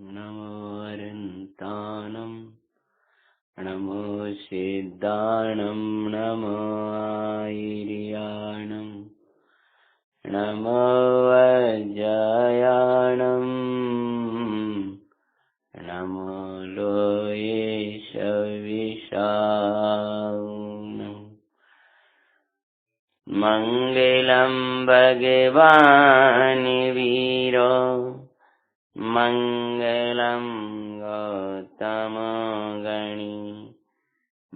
नमो अरन्तानं नमो सिद्धाणं नमो आयर्याणं नमो वज्रयाणं नमो लोये सविशानम् मङ्गलं भगवान् वीरो मङ्गलं गौतम गणी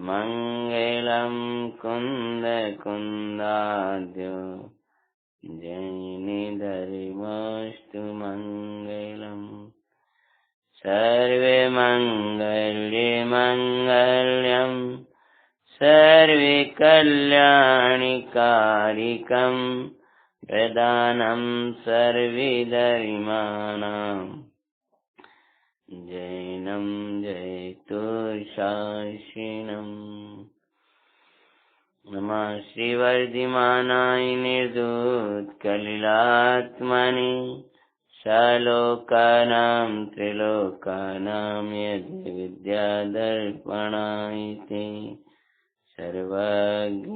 मङ्गलं कुन्दकुन्दाद्यो जैनधर्मस्तु मङ्गलम् सर्वे मङ्गल्ये मङ्गल्यं सर्वे कल्याणिकारिकं प्रदानं सर्वधर्माणां जैनं जयतु शासिनम् नमः श्रीवर्धिमानाय निर्धूतकलिलात्मने सलोकानां त्रिलोकानां यदि विद्यादर्पणाय ते सर्वज्ञशासन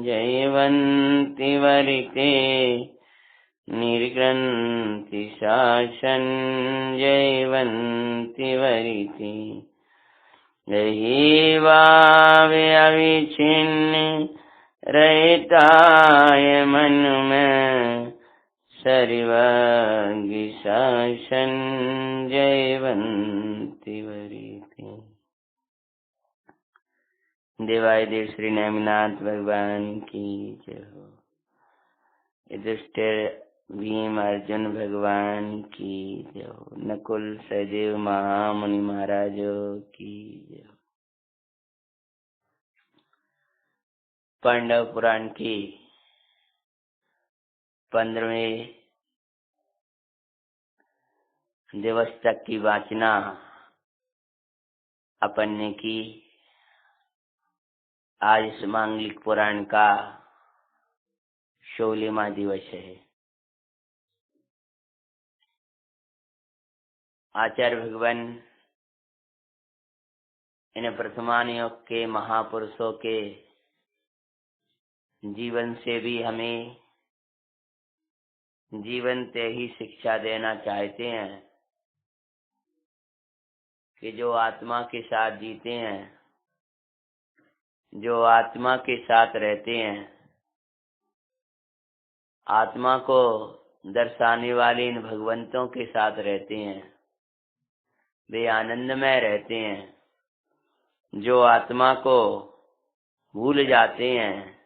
जयवन्ति वरिते निर्ग्रन्थि शासन जयवन्ति वरिते रहीवावे अविच्छिन्न रहताय मन में सर्वज्ञ शासन जयवन्ति वरिते। देवादिदेव श्री नेमिनाथ भगवान की जय हो। युधिष्ठिर भीम अर्जुन भगवान की जय हो। नकुल सहदेव महामुनि महाराजों की जय हो। पांडव पुराण की 15वें दिवस तक की वाचना अपन ने की। आज इस मांगलिक पुराण का 16वां दिवस है। आचार्य भगवान इन प्रथमान युग के महापुरुषों के जीवन से भी हमें जीवंत ही शिक्षा देना चाहते हैं कि जो आत्मा के साथ जीते हैं, जो आत्मा के साथ रहते हैं, आत्मा को दर्शाने वाले इन भगवंतों के साथ रहते हैं, वे आनंदमय रहते हैं। जो आत्मा को भूल जाते हैं,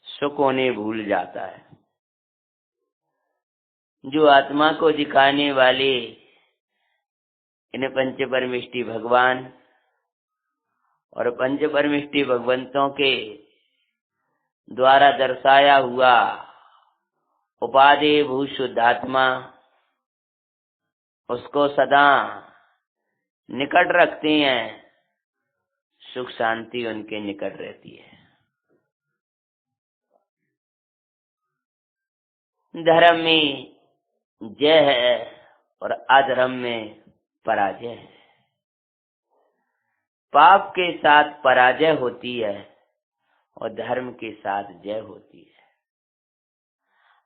सुख उन्हें भूल जाता है। जो आत्मा को दिखाने वाले इन पंच परमेष्टि भगवान और पंच परमेष्टि भगवंतों के द्वारा दर्शाया हुआ उपाधि भूत शुद्धात्मा, उसको सदा निकट रखते हैं। सुख शांति उनके निकट रहती है। धर्म में जय है और अधर्म में पराजय है। पाप के साथ पराजय होती है और धर्म के साथ जय होती है।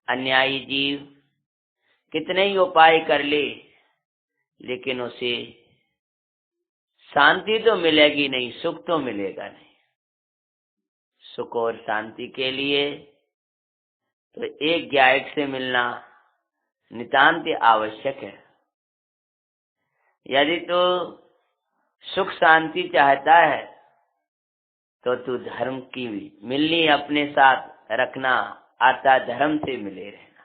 अन्यायी जीव कितने ही उपाय कर ले, लेकिन उसे शांति तो मिलेगी नहीं, सुख तो मिलेगा नहीं। सुख और शांति के लिए तो एक गाइड से मिलना नितांत आवश्यक है। यदि तो सुख शांति चाहता है तो तू धर्म की मिलनी अपने साथ रखना, आता धर्म से मिले रहना।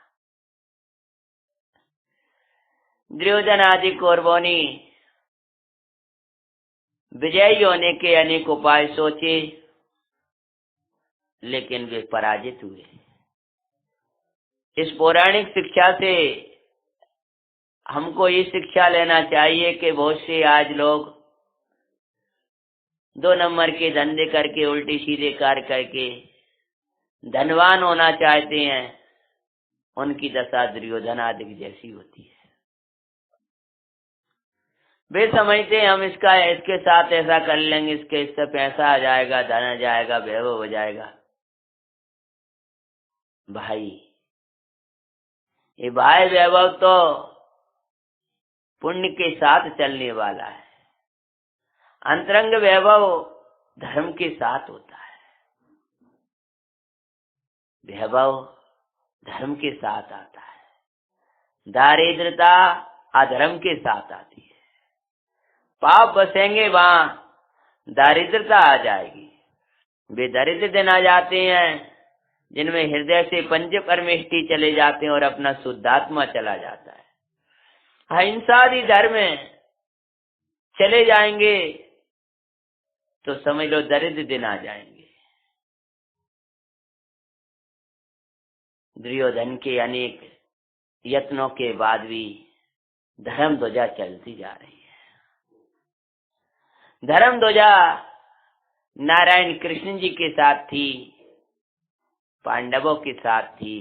दुर्योधन आदि कौरवों ने विजयी होने के अनेक उपाय सोचे, लेकिन वे पराजित हुए। इस पौराणिक शिक्षा से हमको ये शिक्षा लेना चाहिए कि बहुत से आज लोग 2 नंबर के धंधे करके, उल्टी सीधे कार्य करके धनवान होना चाहते हैं। उनकी दशा दुर्योधन आदि जैसी होती है। वे समझते हैं हम इसके साथ ऐसा कर लेंगे, इससे पैसा आ जाएगा, धन आ जाएगा, वैभव हो जाएगा। भाई ये भाई वैभव तो पुण्य के साथ चलने वाला है, अंतरंग वैभव धर्म के साथ होता है। वैभव धर्म के साथ आता है, दारिद्रता अधर्म के साथ आती है। पाप बसेंगे वहां दारिद्रता आ जाएगी। वे दरिद्र दिन आ जाते हैं जिनमें हृदय से पंच परमेष्टि चले जाते हैं और अपना शुद्धात्मा चला जाता है। अहिंसादि धर्म चले जाएंगे तो समझ लो दरिद्र दिन आ जाएंगे। दुर्योधन के अनेक यत्नों के बाद भी धर्म ध्वजा चलती जा रही है। धर्म ध्वजा नारायण कृष्ण जी के साथ थी, पांडवों के साथ थी,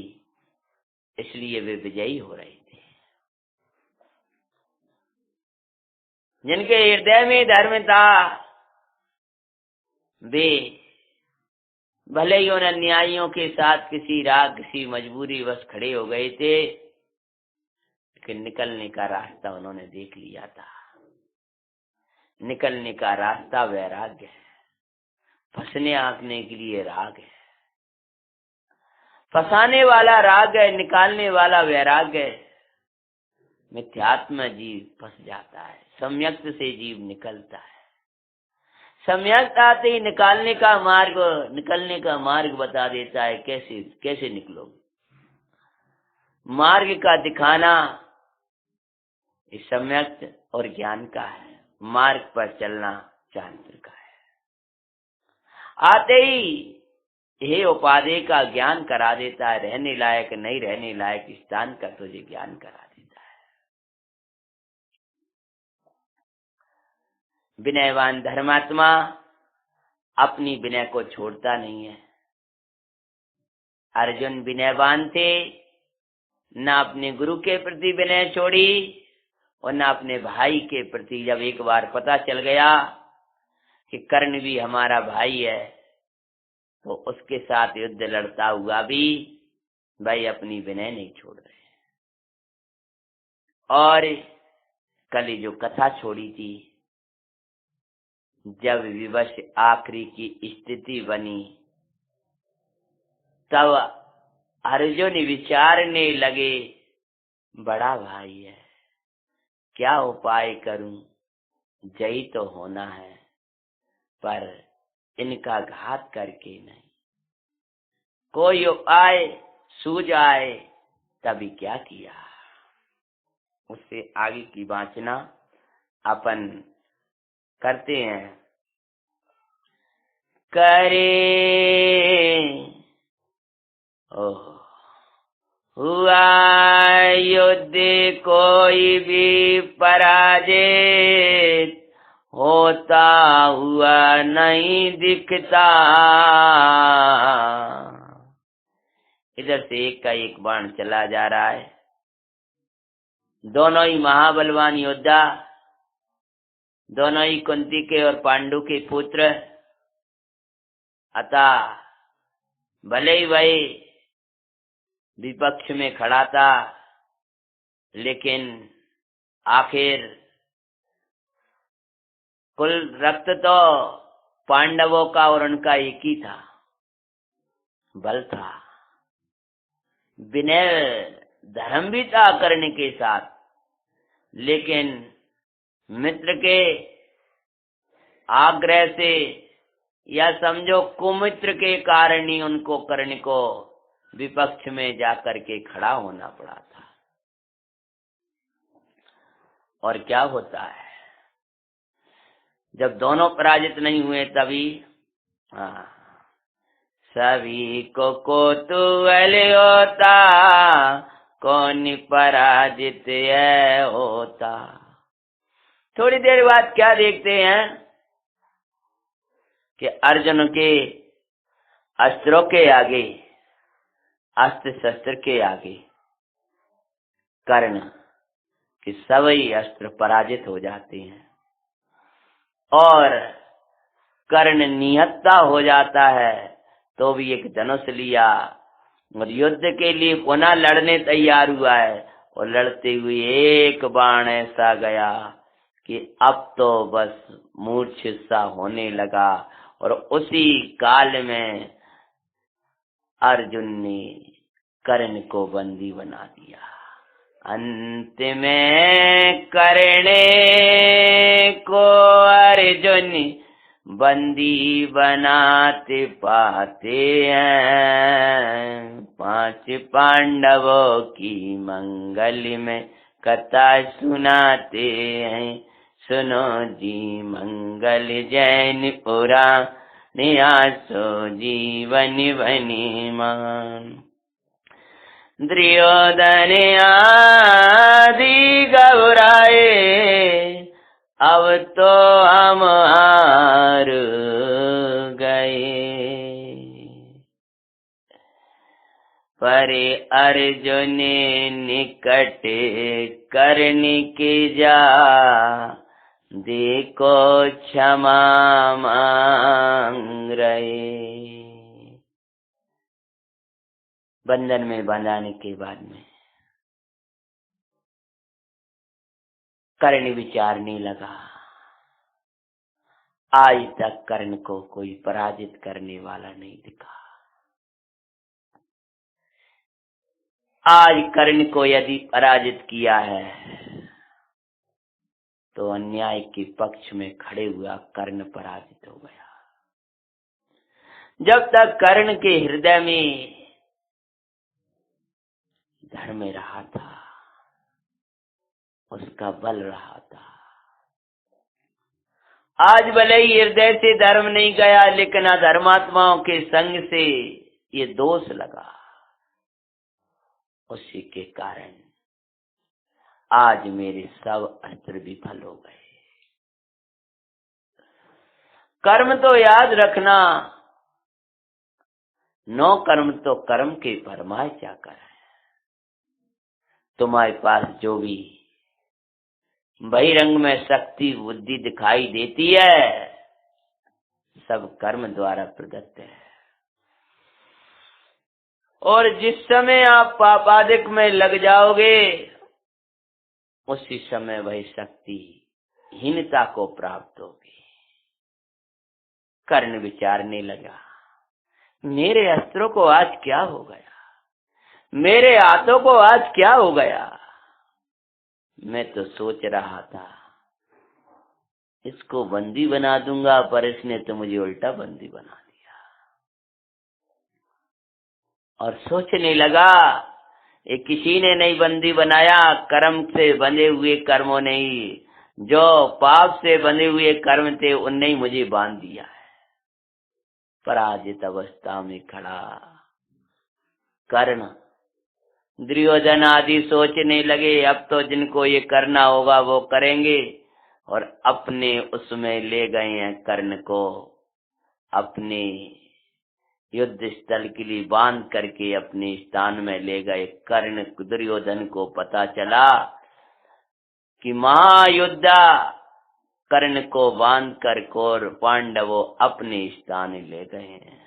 इसलिए वे विजयी हो रहे थे। जिनके हृदय में धर्म था वे भले ही उन अन्यायियों के साथ किसी राग किसी मजबूरी वश खड़े हो गए थे, लेकिन निकलने का रास्ता उन्होंने देख लिया था। निकलने का रास्ता वैराग्य है, फंसने आंकने के लिए राग है। फंसाने वाला राग है, निकालने वाला वैराग्य है। मिथ्यात्म जीव फंस जाता है, सम्यक्त से जीव निकलता है। सम्यक्त आते ही निकलने का मार्ग बता देता है, कैसे निकलोगे। मार्ग का दिखाना इस सम्यक्त और ज्ञान का है, मार्ग पर चलना चांद्र का है। आते ही ये उपाधि का ज्ञान करा देता है, रहने लायक नहीं रहने लायक स्थान का तुझे ज्ञान करा देता है। विनयवान धर्मात्मा अपनी विनय को छोड़ता नहीं है। अर्जुन विनयवान थे, न अपने गुरु के प्रति विनय छोड़ी और न अपने भाई के प्रति। जब एक बार पता चल गया कि कर्ण भी हमारा भाई है तो उसके साथ युद्ध लड़ता हुआ भी भाई अपनी विनय नहीं छोड़ रहे। और कल जो कथा छोड़ी थी, जब विवश आखिरी की स्थिति बनी तब अर्जुन विचारने लगे, बड़ा भाई है, क्या उपाय करूं, जयी तो होना है पर इनका घात करके नहीं। कोई उपाय सूझ आए तभी क्या किया। उससे आगे की वाचना अपन करते हैं। करे हुआ युद्ध कोई भी पराजित होता हुआ नहीं दिखता। इधर से एक का एक बाण चला जा रहा है। दोनों ही महाबलवान योद्धा, दोनों ही कुंती के और पांडु के पुत्र। अतः भले ही वही विपक्ष में खड़ा था, लेकिन आखिर कुल रक्त तो पांडवों का और उनका एक ही था, बल था, विनय धर्म भी था करने के साथ, लेकिन मित्र के आग्रह से या समझो कुमित्र के कारण ही उनको कर्ण को विपक्ष में जाकर के खड़ा होना पड़ा था। और क्या होता है जब दोनों पराजित नहीं हुए तभी सभी को कौतूहल होता, कौन पराजित है होता। थोड़ी देर बाद क्या देखते हैं कि अर्जुन के अस्त्रों के आगे, अस्त्र शस्त्र के आगे कर्ण कि सभी अस्त्र पराजित हो जाते हैं और कर्ण निहत्ता हो जाता है। तो भी एक धनुष लिया और युद्ध के लिए पुनः लड़ने तैयार हुआ है और लड़ते हुए एक बाण ऐसा गया कि अब तो बस मूर्छित सा होने लगा। और उसी काल में अर्जुन ने कर्ण को बंदी बना दिया। अंत में कर्ण को अर्जुन बंदी बनाते पाते हैं। 5 पांडवों की मंगल में कथा सुनाते हैं। सुनो जी मंगल जैन पुराण आसो जीवन बनी मान। दुर्योधन आदि घबराए अब तो हम हार गए। पर अर्जुन निकट करने के जा देखो क्षमा मांग रहे। बंधन में बंधाने के बाद में कर्ण विचारने लगा, आज तक कर्ण को कोई पराजित करने वाला नहीं दिखा। आज कर्ण को यदि पराजित किया है तो अन्याय के पक्ष में खड़े हुआ कर्ण पराजित हो गया। जब तक कर्ण के हृदय में धर्म रहा था, उसका बल रहा था। आज भले ही हृदय से धर्म नहीं गया, लेकिन अधर्मात्माओं के संग से ये दोष लगा। उसी के कारण आज मेरे सब अस्त्र विफल हो गए। कर्म तो याद रखना, नो कर्म तो कर्म के परमाय जाकर है। तुम्हारे पास जो भी बहिरंग में शक्ति बुद्धि दिखाई देती है, सब कर्म द्वारा प्रदत्त है। और जिस समय आप पापादिक में लग जाओगे, उसी समय वही शक्ति हीनता को प्राप्त होगी। कर्ण विचारने लगा, मेरे अस्त्रों को आज क्या हो गया, मेरे हाथों को आज क्या हो गया। मैं तो सोच रहा था इसको बंदी बना दूंगा, पर इसने तो मुझे उल्टा बंदी बना दिया। और सोचने लगा, ये किसी ने नहीं बंदी बनाया, कर्म से बंधे हुए कर्मों ने ही, जो पाप से बंधे हुए कर्म थे उनने ही मुझे बांध दिया है। पराजित अवस्था में खड़ा कर्ण दुर्योधन आदि सोचने लगे, अब तो जिनको ये करना होगा वो करेंगे। और अपने उसमें ले गए हैं कर्ण को, अपने युद्ध स्थल के लिए बांध करके अपने स्थान में ले गए। कर्ण दुर्योधन को पता चला कि महायुद्धा कर्ण को बांध कर कौर पांडवों अपने स्थान ले गए हैं।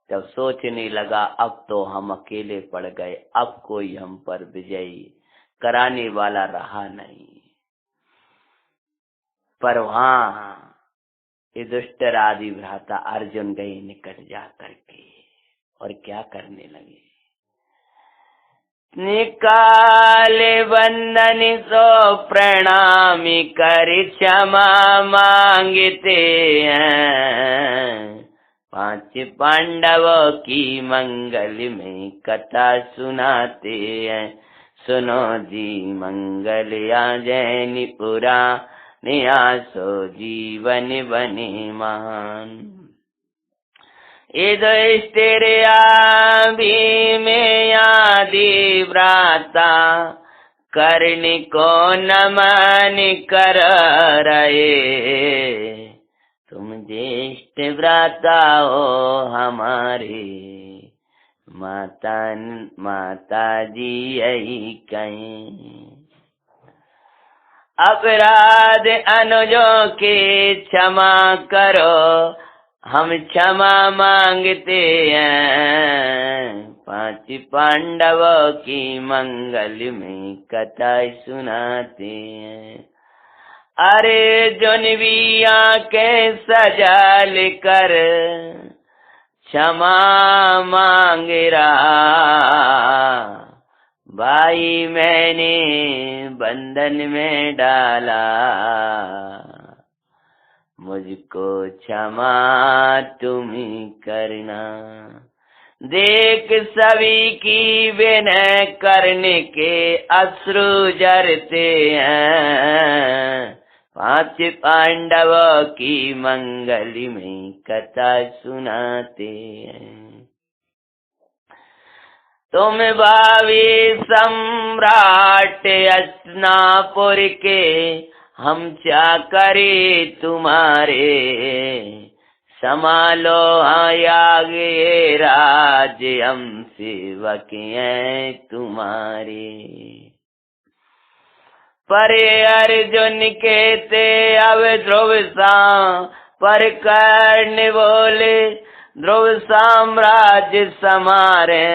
जब सोचने लगा, अब तो हम अकेले पड़ गए, अब कोई हम पर विजयी कराने वाला रहा नहीं। पर वहां ये दुष्ट आदि भ्राता अर्जुन गए निकट जा करके और क्या करने लगे, निकाले बंधन सो प्रणामी कर क्षमा मांगते हैं। 5 पांडवों की मंगल में कथा सुनाते हैं। सुनो जी मंगल या जैन पुराण आसो जीवन बने मान। युधिष्ठिर भीम आदि भ्राता कर्ण को नमन कर रहे। तुम ज्येष्ठ भ्राता हो हमारे, माता जी यही कहें। अपराध अनुजों के क्षमा करो, हम क्षमा मांगते हैं। पांच पांडवों की मंगल में कथा सुनाते हैं। अरे जुन भी आंखें सजा लेकर क्षमा मांग रहा, भाई मैंने बंधन में डाला, मुझको क्षमा तुम ही करना। देख सभी की विनय करने के अश्रु झरते हैं। पांच पांडवों की मंगल में कथा सुनाते हैं। तुम भावी सम्राट हस्तिनापुर के, हम चाकरी तुम्हारे, संभालो आगे राज्य, हम सेवक हैं तुम्हारे। परे अर्जुन कहते अब ध्रुव सा, पर कर्ण बोले ध्रुव साम्राज्य समारे,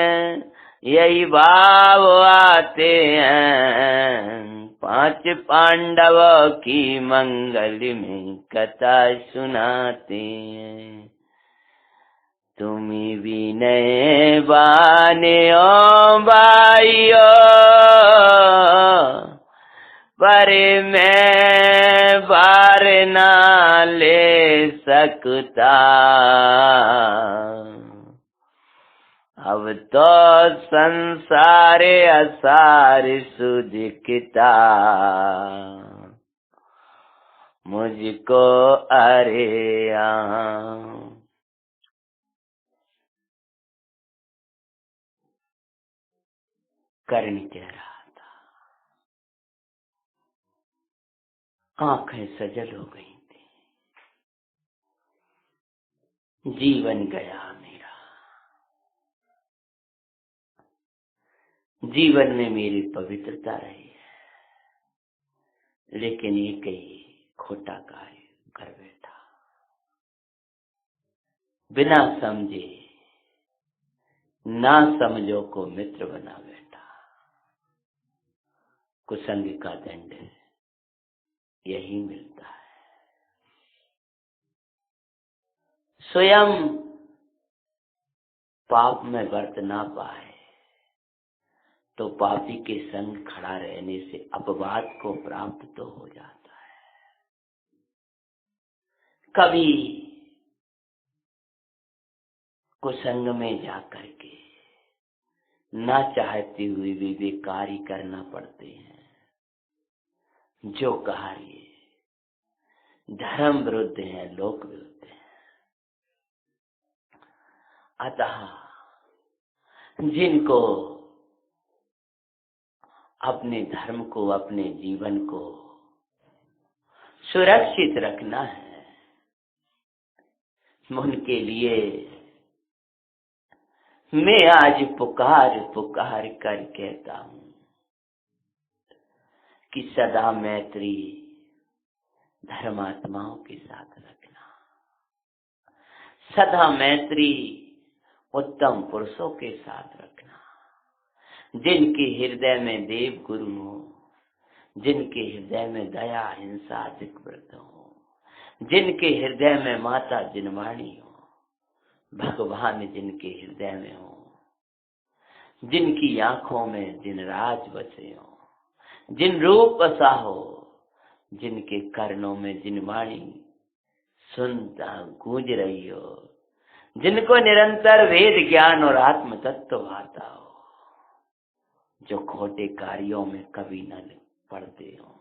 यही भाव आते हैं। पांच पांडवों की मंगल में कथा सुनाते हैं। तुम विनय बाने ओ भाइयों, पर मैं बार ना ले सकता। अब तो संसार असार सुदिखता, मुझको अरे कर्ण कह रहा था। आंखें सजल हो गई थी, जीवन गया मेरा, जीवन में मेरी पवित्रता रही है, लेकिन एक ही खोटा कार्य कर बैठा। बिना समझे ना समझो को मित्र बना बैठा। कुसंग का दंड यही मिलता है। स्वयं पाप में वर्त ना पाए तो पापी के संग खड़ा रहने से अपवाद को प्राप्त तो हो जाता है। कभी कुसंग में जाकर के ना चाहते हुए भी वे कार्य करना पड़ते हैं जो कार्य धर्म विरुद्ध है, लोक विरुद्ध है। अतः जिनको अपने धर्म को, अपने जीवन को सुरक्षित रखना है, उनके लिए मैं आज पुकार पुकार कर कहता हूं कि सदा मैत्री धर्मात्माओं के साथ रखना, सदा मैत्री उत्तम पुरुषों के साथ रखना, जिनके हृदय में देव गुरु हो, जिनके हृदय में दया हिंसा अधिक व्रत हो, जिनके हृदय में माता जिनवाणी हो, भगवान जिनके हृदय में हो, जिनकी आंखों में जिन राज बसे हो, जिन रूप बसा हो, जिनके कर्णों में जिन वाणी सुनता गूंज रही हो, जिनको निरंतर वेद ज्ञान और आत्म तत्व आता हो, जो खोटे कार्यों में कभी न पड़ते हो,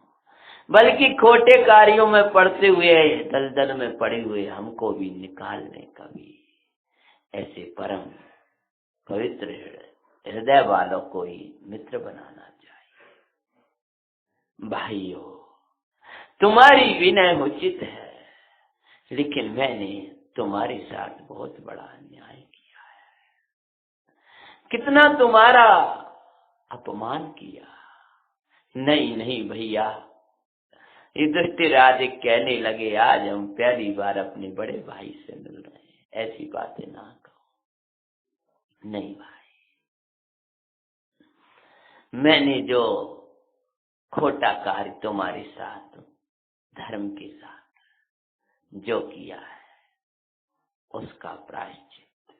बल्कि खोटे कार्यों में पड़ते हुए दलदल में पड़े हुए हमको भी निकाल लें कभी। ऐसे परम पवित्र हृदय वालों को ही मित्र बनाना चाहिए। भाइयों, तुम्हारी विनय उचित है, लेकिन मैंने तुम्हारे साथ बहुत बड़ा अन्याय किया है। कितना तुम्हारा अपमान किया। नहीं नहीं भैया, युधिष्ठिर कहने लगे, आज हम पहली बार अपने बड़े भाई से मिल रहे हैं, ऐसी बातें ना कहो। नहीं भाई, मैंने जो खोटा कार्य तुम्हारे साथ, धर्म के साथ जो किया है, उसका प्रायश्चित।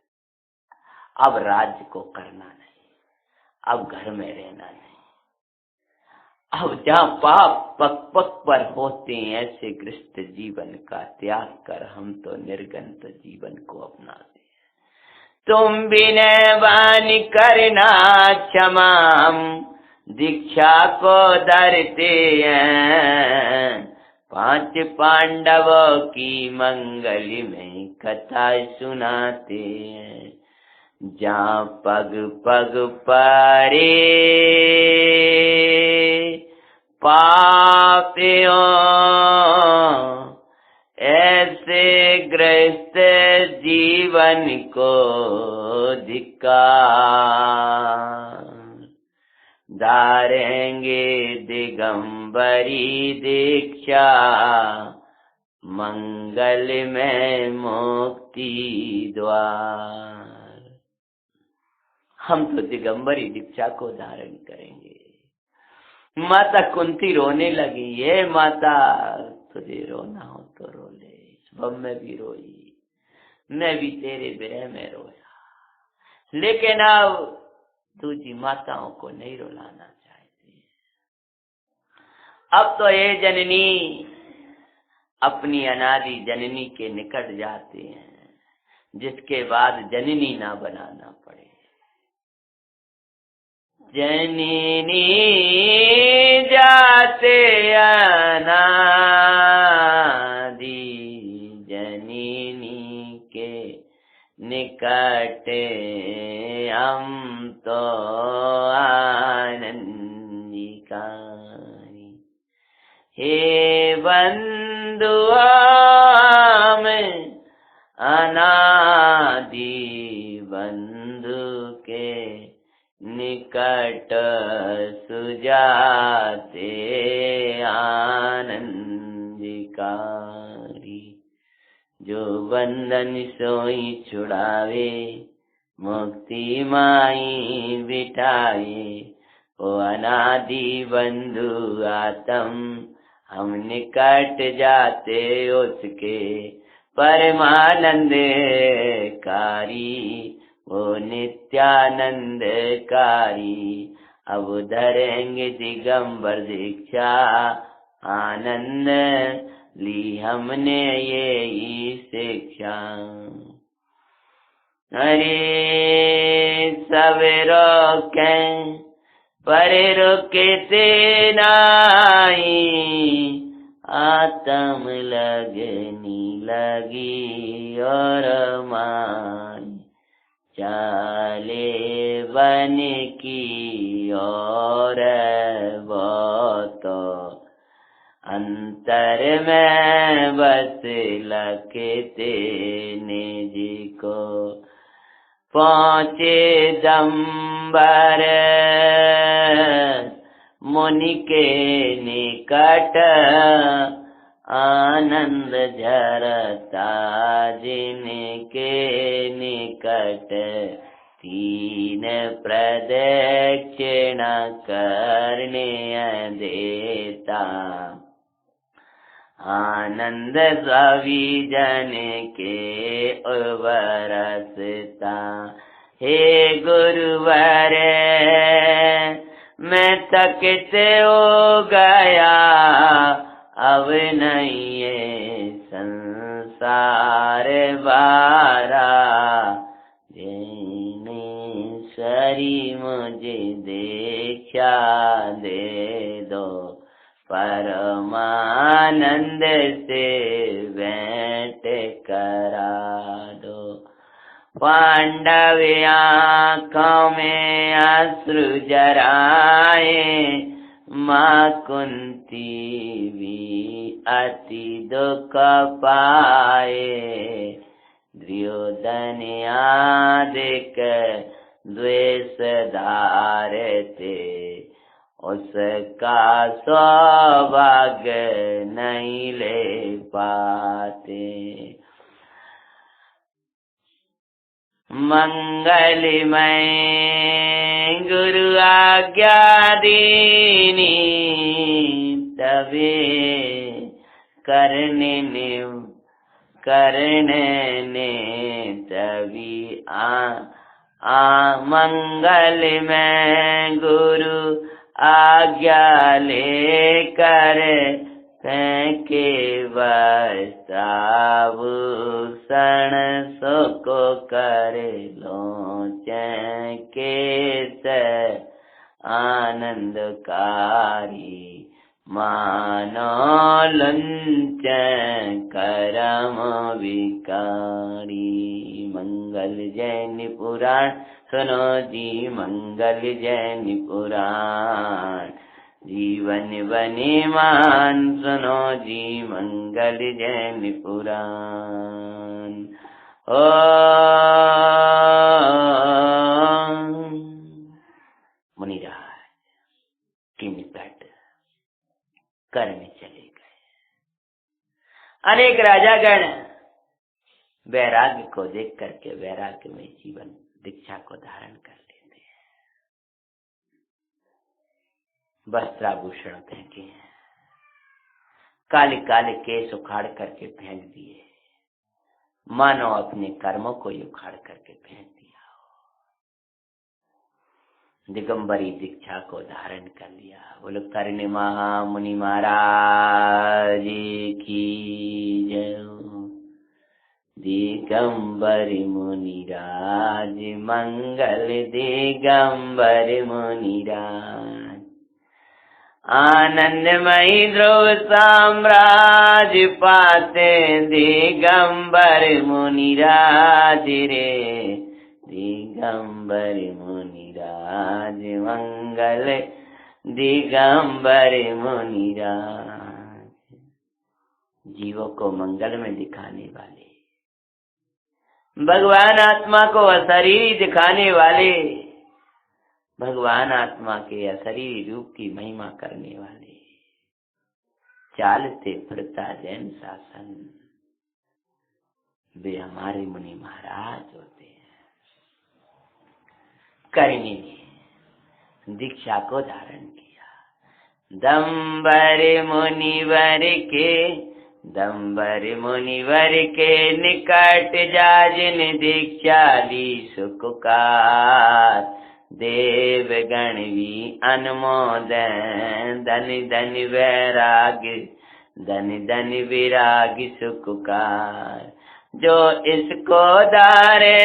अब राज्य को करना नहीं, अब घर में रहना नहीं, अब जहाँ पाप पक पक पर होते हैं, ऐसे गृहस्थ जीवन का त्याग कर हम तो निर्गंत जीवन को अपनाते हैं। तुम विनय वाणी करना क्षमा, हम दीक्षा को धरते हैं। 5 पांडवों की मंगल में कथा सुनाते हैं। जहाँ पग पग परे पापियों, ऐसे गृहस्थ जीवन को धिक्कार। धारेंगे दिगंबरी दीक्षा, मंगल में मुक्ति द्वार। हम तो दिगंबरी दीक्षा को धारण करेंगे। माता कुंती रोने लगी, ये माता तुझे रोना हो तो रो ले। सुबह मैं भी रोई, मैं भी तेरे विरह में रोया, लेकिन अब दूजी माताओं को नहीं रुलाना चाहती। अब तो ये जननी अपनी अनादि जननी के निकट जाते हैं, जिसके बाद जननी ना बनाना पड़े। जननी जाते अनादि जननी के निकट हम तो आनंदिकानी। हे बंधुआ में अनादि बंधु के निकट सुजाते आनंदिकारी। जो बंधन सोई छुड़ावे, मुक्ति माई बिठाए। ओ अनादि बंधु आत्म, हम निकट जाते उसके परमानंद कारी। वो नित्यानंदकारी, अब धरेंगे दिगंबर दीक्षा। आनंद ली हमने ये ही शिक्षा। अरे सब रोके पर रुकते नाई, आत्म लगनी लगी और माई। चाले बन की और वो तो अंतर में बस लखते निज को। पहुँचे दम्बर मुनि के निकट, आनंद झरता जिनके निकट। 3 प्रदक्षिणा करने देता, आनंद सभी जन के बरसता। हे गुरुवर मैं थकित हो गया, अब नहीं ये संसार बारा। सरी मुझे दीक्षा दे दो, परमानंद से भेंट करा दो। पांडव आँखों में अश्रु जराए, माँ कुंती भी अति दुख पाए। दुर्योधन आदिक द्वेष धारते, उसका सौभाग्य नहीं ले पाते। मंगलमय गुरु आज्ञा दीनी, तबे करने ने तभी मंगल में गुरु आज्ञा लेकर फेंके वस्त्राभूषण सुको करे लोचन के से आनंदकारी, मानो लुंचन करम विकारी। मंगल जैन पुराण सुनो जी, मंगल जैन पुराण, जीवन बने मान सुनो जी, मंगल जैन पुराण। ओ मुनिराज की निकट करने चले गए। अनेक राजागण वैराग्य को देख करके वैराग्य में जीवन दीक्षा को धारण कर लेते हैं। वस्त्राभूषण फेंके हैं, काले काले केस उखाड़ करके फेंक दिए, मानो अपने कर्मों को उखाड़ करके फेंक दिया। दिगंबरी दीक्षा को धारण कर लिया। बोलो करने महामुनि महाराज की जय। दिगंबर मुनिराज मंगल दिगंबर मुनिराज, आनंदमयी ध्रुव साम्राज्य पाते दिगंबर मुनिराज रे, दिगंबर मुनिराज मंगल दिगंबर मुनिराज। जीवों को मंगल में दिखाने वाले, भगवान आत्मा को अशरीरी दिखाने वाले, भगवान आत्मा के अशरीरी रूप की महिमा करने वाले, चालते फिरता जैन शासन, वे हमारे मुनि महाराज होते हैं। करनी ने दीक्षा को धारण किया। दंबर मुनिवर के निकट जाजिन दीक्षा ली सुकुकार, देवगण भी अनुमोदन धन धन विराग सुकुकार। जो इसको धारे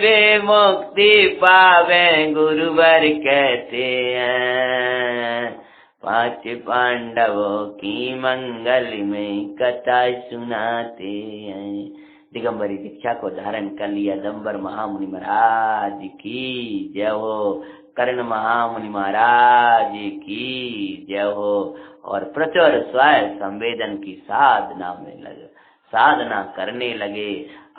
वे मुक्ति पावे गुरुवर कहते हैं। 5 पांडवों की मंगल में कथा सुनाते हैं। दिगंबरी दीक्षा को धारण कर लिया। दंबर महामुनि महाराज की जय हो, कर्ण महामुनि महाराज की जय हो। और प्रचुर स्वाय संवेदन की साधना करने लगे।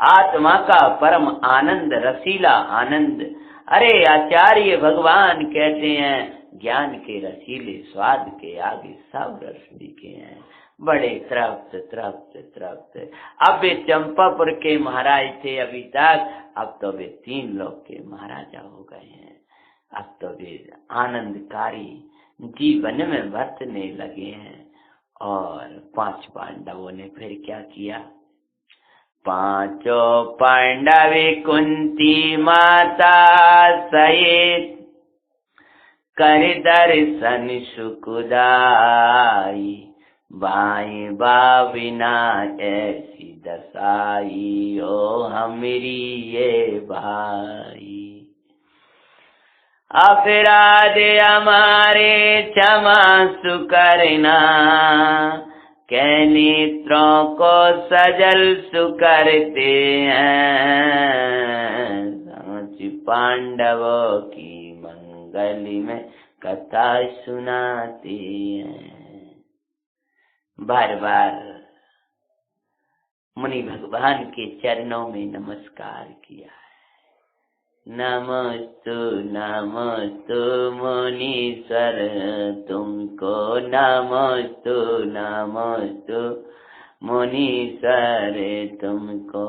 आत्मा का परम आनंद, रसीला आनंद। अरे आचार्य भगवान कहते हैं, ज्ञान के रसीले स्वाद के आगे सब रस फीके हैं। बड़े तृप्त। अब वे चंपापुर के महाराज थे अभी तक, अब तो वे 3 लोक के महाराजा हो गए हैं। अब तो वे आनंदकारी जीवन में बरतने लगे हैं। और 5 पांडवों ने फिर क्या किया? 5 पांडव कुंती माता सहित कर दर्शन सुखदाई, बाएं बाविना ऐसी दसाई ओ हमारी ये भाई। अपराध हमारे क्षमा सुकरना, के नेत्रों को सजल सुकरते हैं। 5 पांडवों की मंगल में कथा सुनाते हैं। बार बार मुनि भगवान के चरणों में नमस्कार किया है। नमस्तु नमस्तु मुनीश्वर तुमको, नमस्तु नमस्तु मुनीश्वर तुमको।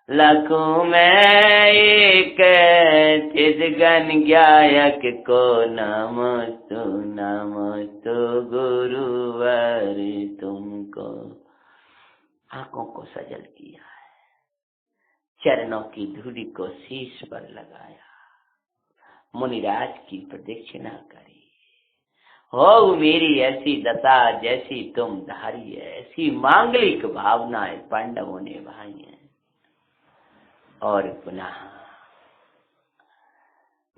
लखों में एक चिदगन ज्ञायक को, नमस्तु नमस्तु गुरुवर तुमको। आंखों को सजल किया, चरणों की धूलि को शीश पर लगाया, मुनिराज की प्रदक्षिणा करी। हो मेरी ऐसी दशा जैसी तुम धारी है, ऐसी मांगलिक भावनाएं पांडवों ने भाई हैं। और पुनः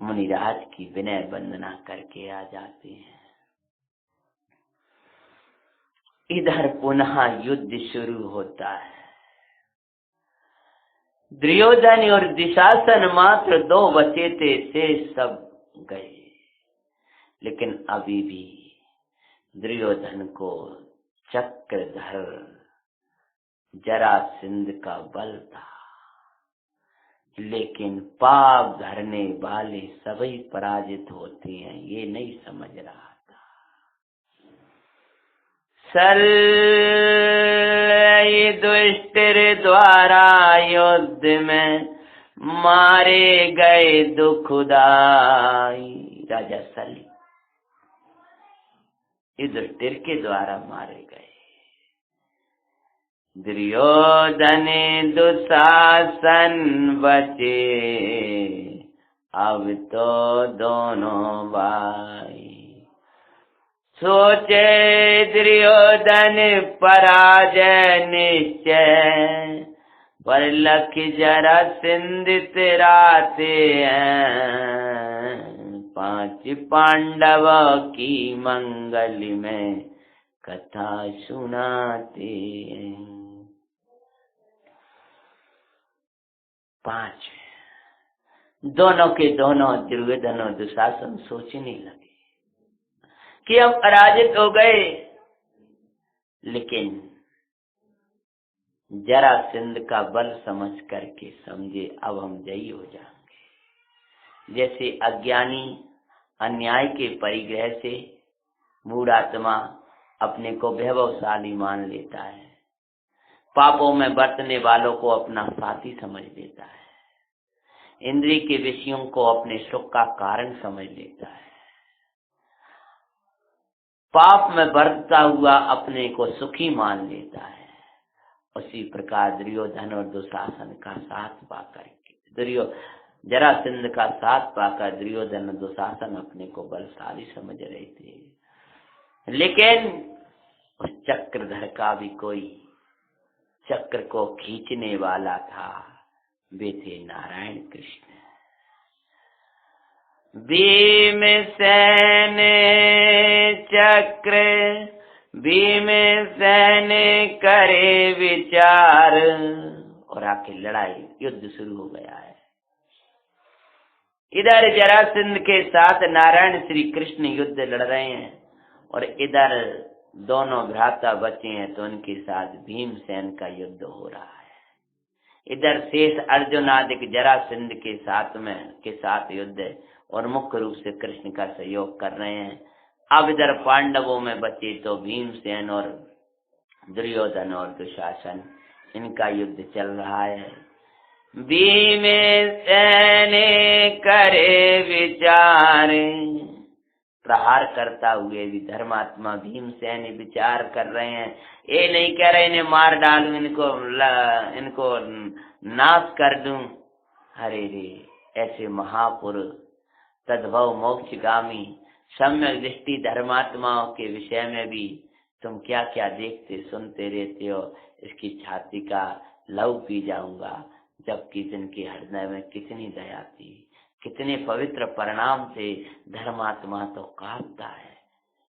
मुनिराज की विनय वंदना करके आ जाते हैं। इधर पुनः युद्ध शुरू होता है। दुर्योधन और दुशासन मात्र 2 बचे थे, शेष सब गए। लेकिन अभी भी दुर्योधन को चक्रधर जरासंध का बल था, लेकिन पाप धरने वाले सभी पराजित होते हैं, ये नहीं समझ रहा था। दुष्टर द्वारा युद्ध में मारे गए दुखदाई। राजा सली युधिष्ठिर के द्वारा मारे गए। दुर्योधन दुशासन बचे, अब तो दोनों भाई। सोचे दुर्योधन पराजय निश्चय, पर लख जरासंध तेराते हैं। 5 पांडवों की मंगल में कथा सुनाते हैं। 5 दोनों के दोनों दुर्योधन और दुशासन सोचने लगे कि हम पराजित हो गए, लेकिन जरासंध का बल समझ करके समझे अब हम जयी हो जाएंगे। जैसे अज्ञानी अन्याय के परिग्रह से मूढ़ आत्मा अपने को वैभवशाली मान लेता है, पापों में बरतने वालों को अपना साथी समझ लेता है, इंद्रिय के विषयों को अपने सुख का कारण समझ लेता है, पाप में बरतता हुआ अपने को सुखी मान लेता है। उसी प्रकार दुर्योधन और दुशासन का साथ पाकर जरासंध का साथ पाकर दुर्योधन और दुशासन अपने को बलशाली समझ रहे थे। लेकिन उस चक्रधर का भी कोई चक्र को खींचने वाला था, वे थे नारायण कृष्ण। भीमसेन चक्र भीमसेन करे विचार, और आखिर लड़ाई युद्ध शुरू हो गया है। इधर जरासंध के साथ नारायण श्री कृष्ण युद्ध लड़ रहे हैं, और इधर दोनों भ्राता बचे हैं तो उनके साथ भीमसेन का युद्ध हो रहा है। इधर शेष अर्जुन आदि जरासंध के साथ युद्ध है, और मुख्य रूप से कृष्ण का सहयोग कर रहे हैं। अब इधर पांडवों में बचे तो भीमसेन और दुर्योधन और दुशासन, इनका युद्ध चल रहा है। भीमसेन करे विचार, प्रहार करता हुए भी धर्मात्मा भीमसेन विचार कर रहे हैं। ये नहीं कह रहे इन्हें मार डालूं, इनको नाश कर दूं। अरे रे, ऐसे महापुरुष तद्भव मोक्षगामी सम्यक दृष्टि धर्मात्माओं के विषय में भी तुम क्या क्या देखते सुनते रहते हो। इसकी छाती का लहू पी जाऊंगा, जबकि जिनके हृदय में कितनी दया थी, कितने पवित्र परिणाम थे, धर्मात्मा तो कांपता है।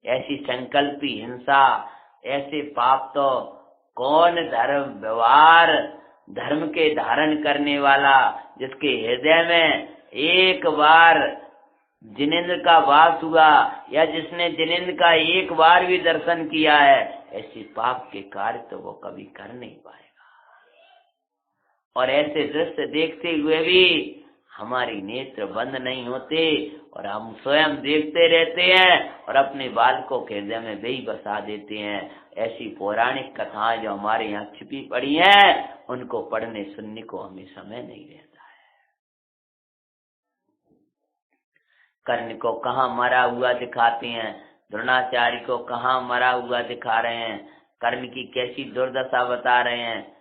ऐसी संकल्पी हिंसा, ऐसे पाप तो कौन धर्म व्यवहार धर्म के धारण करने वाला, जिसके हृदय में एक बार जिनेंद्र का वास हुआ, या जिसने जिनेंद्र का एक बार भी दर्शन किया है, ऐसी पाप के कार्य तो वो कभी कर नहीं पाएगा। और ऐसे दृश्य देखते हुए भी हमारी नेत्र बंद नहीं होते और हम स्वयं देखते रहते हैं और अपने बालकों के हृदय में वे ही बसा देते हैं। ऐसी पौराणिक कथाएं जो हमारे यहाँ छिपी पड़ी हैं, उनको पढ़ने सुनने को हमें समय नहीं रहता है। कर्ण को कहाँ मरा हुआ दिखाते हैं, द्रोणाचार्य को कहाँ मरा हुआ दिखा रहे हैं, कर्ण की कैसी दुर्दशा बता रहे हैं,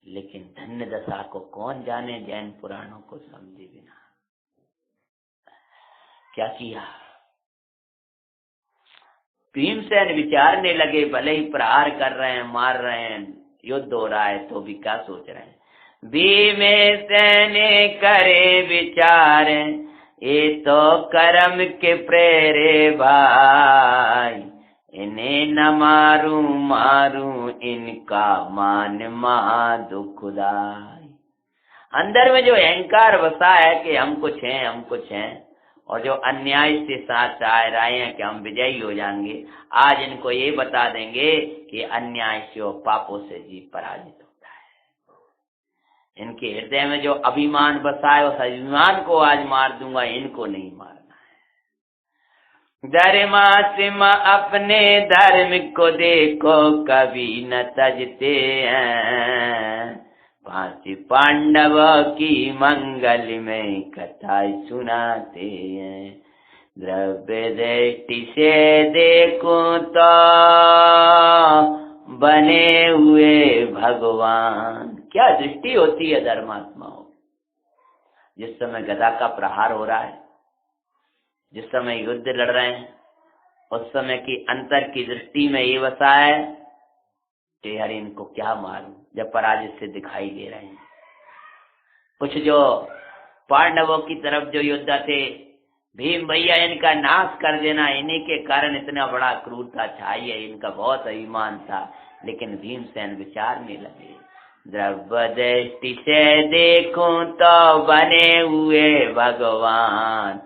लेकिन धन्य दशा को कौन जाने जैन पुराणों को समझे बिना। क्या किया? भीमसेन विचारने लगे, भले ही प्रहार कर रहे हैं, मार रहे हैं, युद्ध हो रहा है, तो भी क्या सोच रहे हैं। भीमसेन करे विचार, ये तो कर्म के प्रेरे भाई, इन्हें न मारू मारू इनका मान महा दुखदाई। अंदर में जो अहंकार बसा है कि हम कुछ हैं, हम कुछ हैं, और जो अन्याय से साथ चाह रहे हैं कि हम विजयी हो जाएंगे, आज इनको ये बता देंगे कि अन्याय से और पापों से जीव पराजित होता है। इनके हृदय में जो अभिमान बसा है, उस अभिमान को आज मार दूंगा, इनको नहीं मारना है। धर्मात्मा अपने धर्म को देखो, कभी न तजते हैं, 5 पांडव की मंगल में कथा सुनाते हैं। द्रव्य दृष्टि से देखूं तो बने हुए भगवान। क्या दृष्टि होती है धर्मात्माओं। जिस समय गदा का प्रहार हो रहा है, जिस समय युद्ध लड़ रहे हैं, उस समय की अंतर की दृष्टि में ये बसा है कि यार इनको क्या मारूं, जब पराजित से दिखाई दे रहे हैं। कुछ जो पांडवों की तरफ जो योद्धा थे, भीम भैया इनका नाश कर देना, इन्हीं के कारण इतना बड़ा क्रूरता छाई है, इनका बहुत अभिमान था। लेकिन भीमसेन विचारने लगे, द्रव्य दृष्टि से देखूं तो बने हुए भगवान,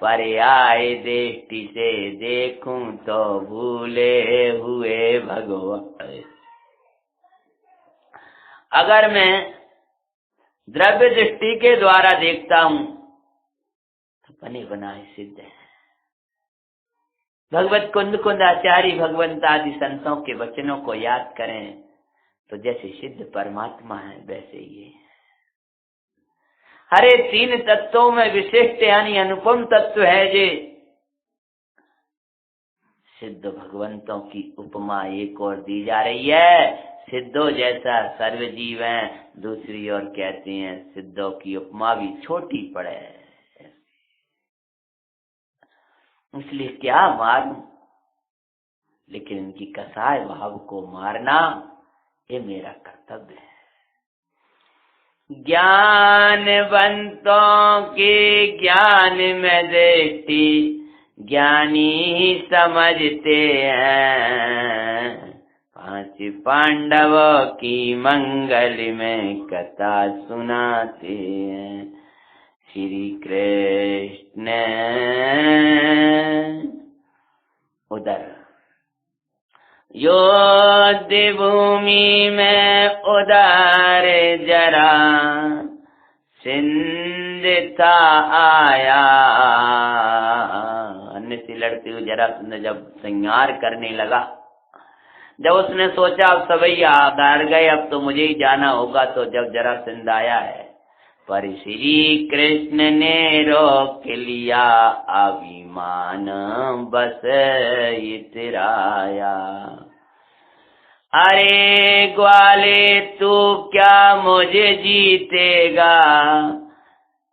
पर्याय दृष्टि से देखूं तो भूले हुए भगवान। अगर मैं द्रव्य दृष्टि के द्वारा देखता हूं तो बने बनाए सिद्ध है। भगवत कुंद कुंदाचार्य भगवंत आदि संतों के वचनों को याद करें तो जैसे सिद्ध परमात्मा है वैसे ही है। हरे 3 तत्वों में विशिष्ट यानी अनुपम तत्व है जे सिद्ध भगवंतों की उपमा एक और दी जा रही है। सिद्धों जैसा सर्वजीव है, दूसरी ओर कहते हैं सिद्धों की उपमा भी छोटी पड़े, इसलिए क्या मारूं, लेकिन इनकी कसाय भाव को मारना ये मेरा कर्तव्य है। ज्ञानवंतों के ज्ञान में दृष्टि ज्ञानी ही समझते हैं, 5 पांडवों की मंगल में कथा सुनाते हैं। श्री कृष्ण उधर युद्ध भूमि में उधर जरा सिंध था आया। अन्य से लड़ते हुए जरासंध जब संहार करने लगा, जब उसने सोचा अब सवैया हार गए, अब तो मुझे ही जाना होगा, तो जब जरासंध आया है, पर श्री कृष्ण ने रोक लिया अभिमान बस इतराया। अरे ग्वाले तू क्या मुझे जीतेगा,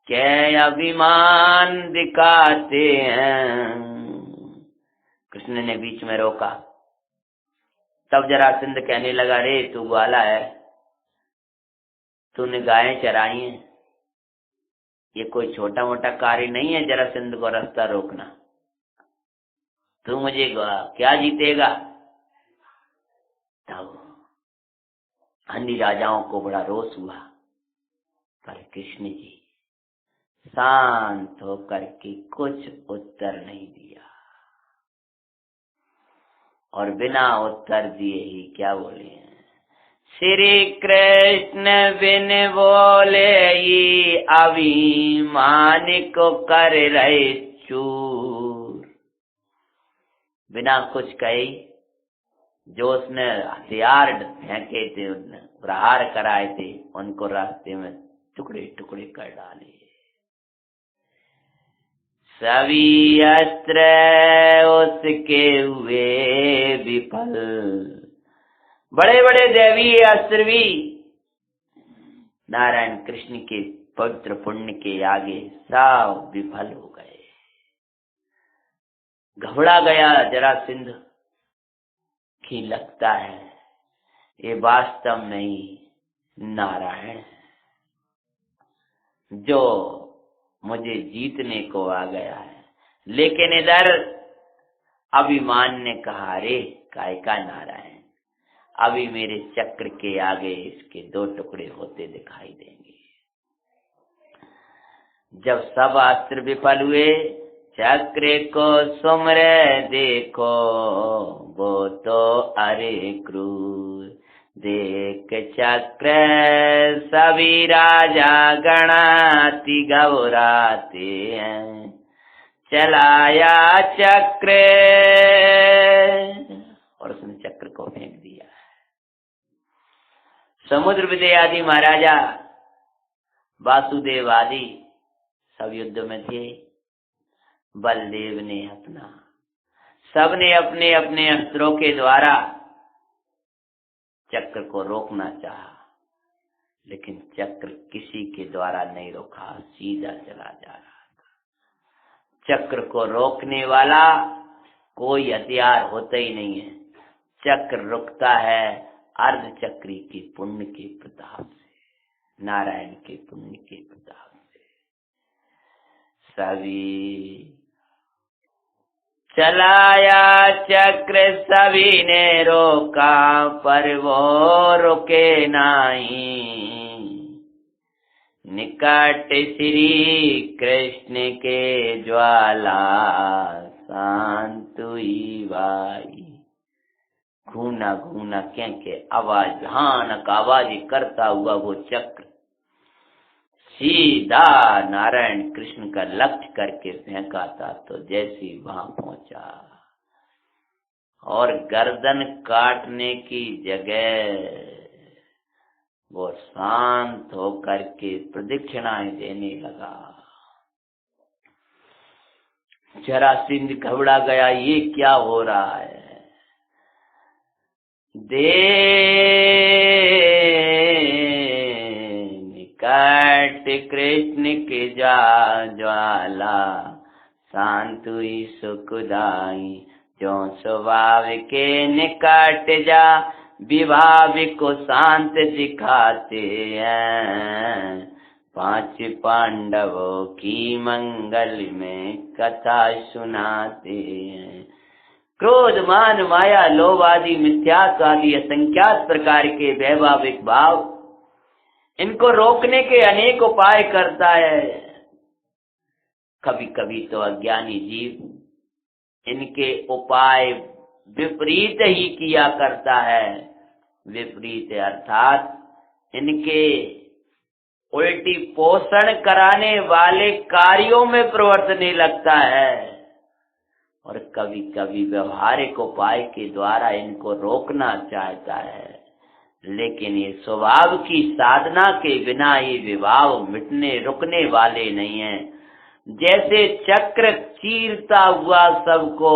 क्या अभिमान दिखाते हैं। कृष्ण ने बीच में रोका। तब जरासंध कहने लगा, रे तू ग्वाला है, तूने गायें चराई हैं, ये कोई छोटा मोटा कार्य नहीं है जरासंध को रास्ता रोकना। तू मुझे क्या जीतेगा। तब अन्य राजाओं को बड़ा रोष हुआ, पर कृष्ण जी शांत होकर के कुछ उत्तर नहीं दिया, और बिना उत्तर दिए ही क्या बोले हैं, श्री कृष्ण बिन बोले ये अभिमान को कर रहे चूर। बिना कुछ कहे जो उसने हथियार फेंके थे, प्रहार कराए थे, उनको रास्ते में टुकड़े टुकड़े कर डाले। सभी अस्त्र उसके हुए विफल। बड़े बड़े दैवीय अस्त्र भी नारायण कृष्ण के पवित्र पुण्य के आगे सब विफल हो गए। घबरा गया जरासंध कि लगता है ये वास्तव में ही नारायण जो मुझे जीतने को आ गया है। लेकिन इधर अभिमान ने कहा, अरे काय का नारायण, अभी मेरे चक्र के आगे इसके दो टुकड़े होते दिखाई देंगे। जब सब अस्त्र विफल हुए, चक्र को सुमर देखो वो तो अरे क्रूर। देख चक्र सभी राजा गणाति घबराते हैं, चलाया चक्र और उसने चक्र को फेंक दिया। समुद्र विजय आदि महाराजा, वासुदेव आदि सब युद्ध में थे। बलदेव ने सबने अपने अपने अस्त्रों के द्वारा चक्र को रोकना चाहा, लेकिन चक्र किसी के द्वारा नहीं रोका, सीधा चला जा रहा था। चक्र को रोकने वाला कोई हथियार होता ही नहीं है। चक्र रुकता है अर्ध चक्री के पुण्य के प्रताप से, नारायण के पुण्य के प्रताप से। सभी चलाया चक्र सभी ने रोका, पर वो रुके नहीं। निकट श्री कृष्ण के ज्वाला शांत हुई भाई। घूना घूना के आवाज, भयानक आवाज करता हुआ वो चक्र सीधा नारायण कृष्ण का लक्ष्य करके फेंका था। तो जैसी वहां पहुंचा और गर्दन काटने की जगह वो शांत होकर के प्रदक्षिणाएं देने लगा। जरासंध घबरा गया, ये क्या हो रहा है। निकट कृष्ण के ज्वाला शांत हुई सुखदाई। जो स्वभाव के निकट जा विभाव को शांत दिखाते हैं। 5 पांडवों की मंगल में कथा सुनाते हैं। क्रोध मान माया लोभ आदि मिथ्यात्व आदि असंख्यात प्रकार के वैभाविक भाव, इनको रोकने के अनेक उपाय करता है। कभी कभी तो अज्ञानी जीव इनके उपाय विपरीत ही किया करता है। विपरीत अर्थात इनके उल्टी पोषण कराने वाले कार्यों में प्रवर्तने लगता है। और कभी कभी व्यवहारिक उपाय के द्वारा इनको रोकना चाहता है, लेकिन ये स्वभाव की साधना के बिना ये विभाव मिटने रुकने वाले नहीं हैं। जैसे चक्र चीरता हुआ सबको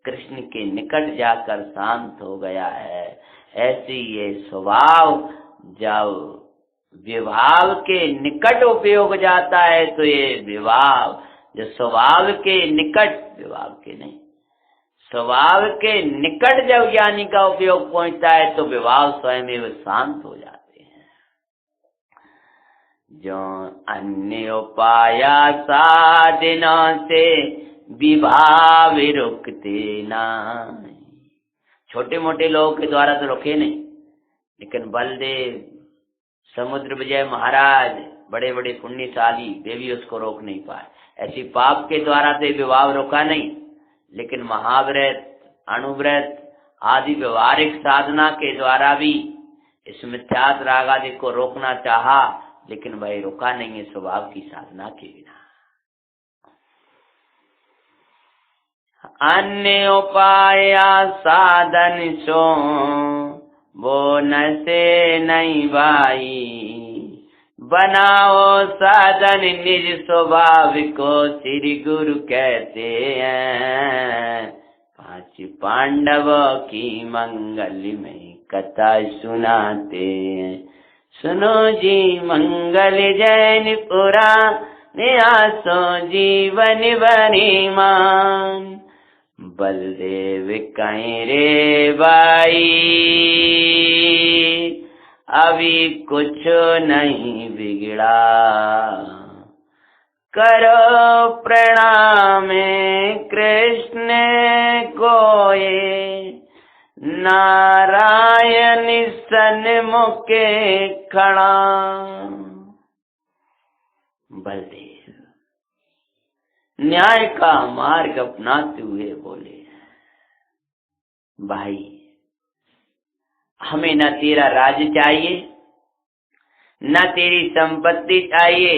कृष्ण के निकट जाकर शांत हो गया है, ऐसे ये स्वभाव जब विभाव के निकट उपयोग जाता है तो ये विभाव जो स्वभाव के निकट, विभाव के नहीं, स्वभाव के निकट जब ज्ञानी का उपयोग पहुंचता है तो विभाव स्वयं ही शांत हो जाते हैं। जो अन्य उपाय साधनों से विभाव रुकते ना। छोटे मोटे लोगों के द्वारा तो रुके नहीं, लेकिन बलदेव, समुद्र विजय महाराज, बड़े बड़े पुण्यशाली, वे भी उसको रोक नहीं पाए। ऐसी पाप के द्वारा तो विभाव रोका नहीं, लेकिन महाव्रत, अणुव्रत आदि व्यवहारिक साधना के द्वारा भी इस मिथ्यात राग आदि को रोकना चाहा, लेकिन वह रुका नहीं है स्वभाव की साधना के बिना। अन्य उपाय साधन सो वो न से नहीं भाई, बनाओ साधन निज स्वभाव को श्री गुरु कहते हैं। 5 पांडवों की मंगल में कथा सुनाते हैं। सुनो जी मंगल जैन पुराण आसो जीवन बनीमान। बलदेव कहीं रे भाई अभी कुछ नहीं बिगड़ा, करो प्रणाम कृष्ण को ये नारायण सन्मुखे खड़ा। बलदेव न्याय का मार्ग अपनाते हुए बोले, भाई हमें न तेरा राज्य चाहिए, न तेरी संपत्ति चाहिए।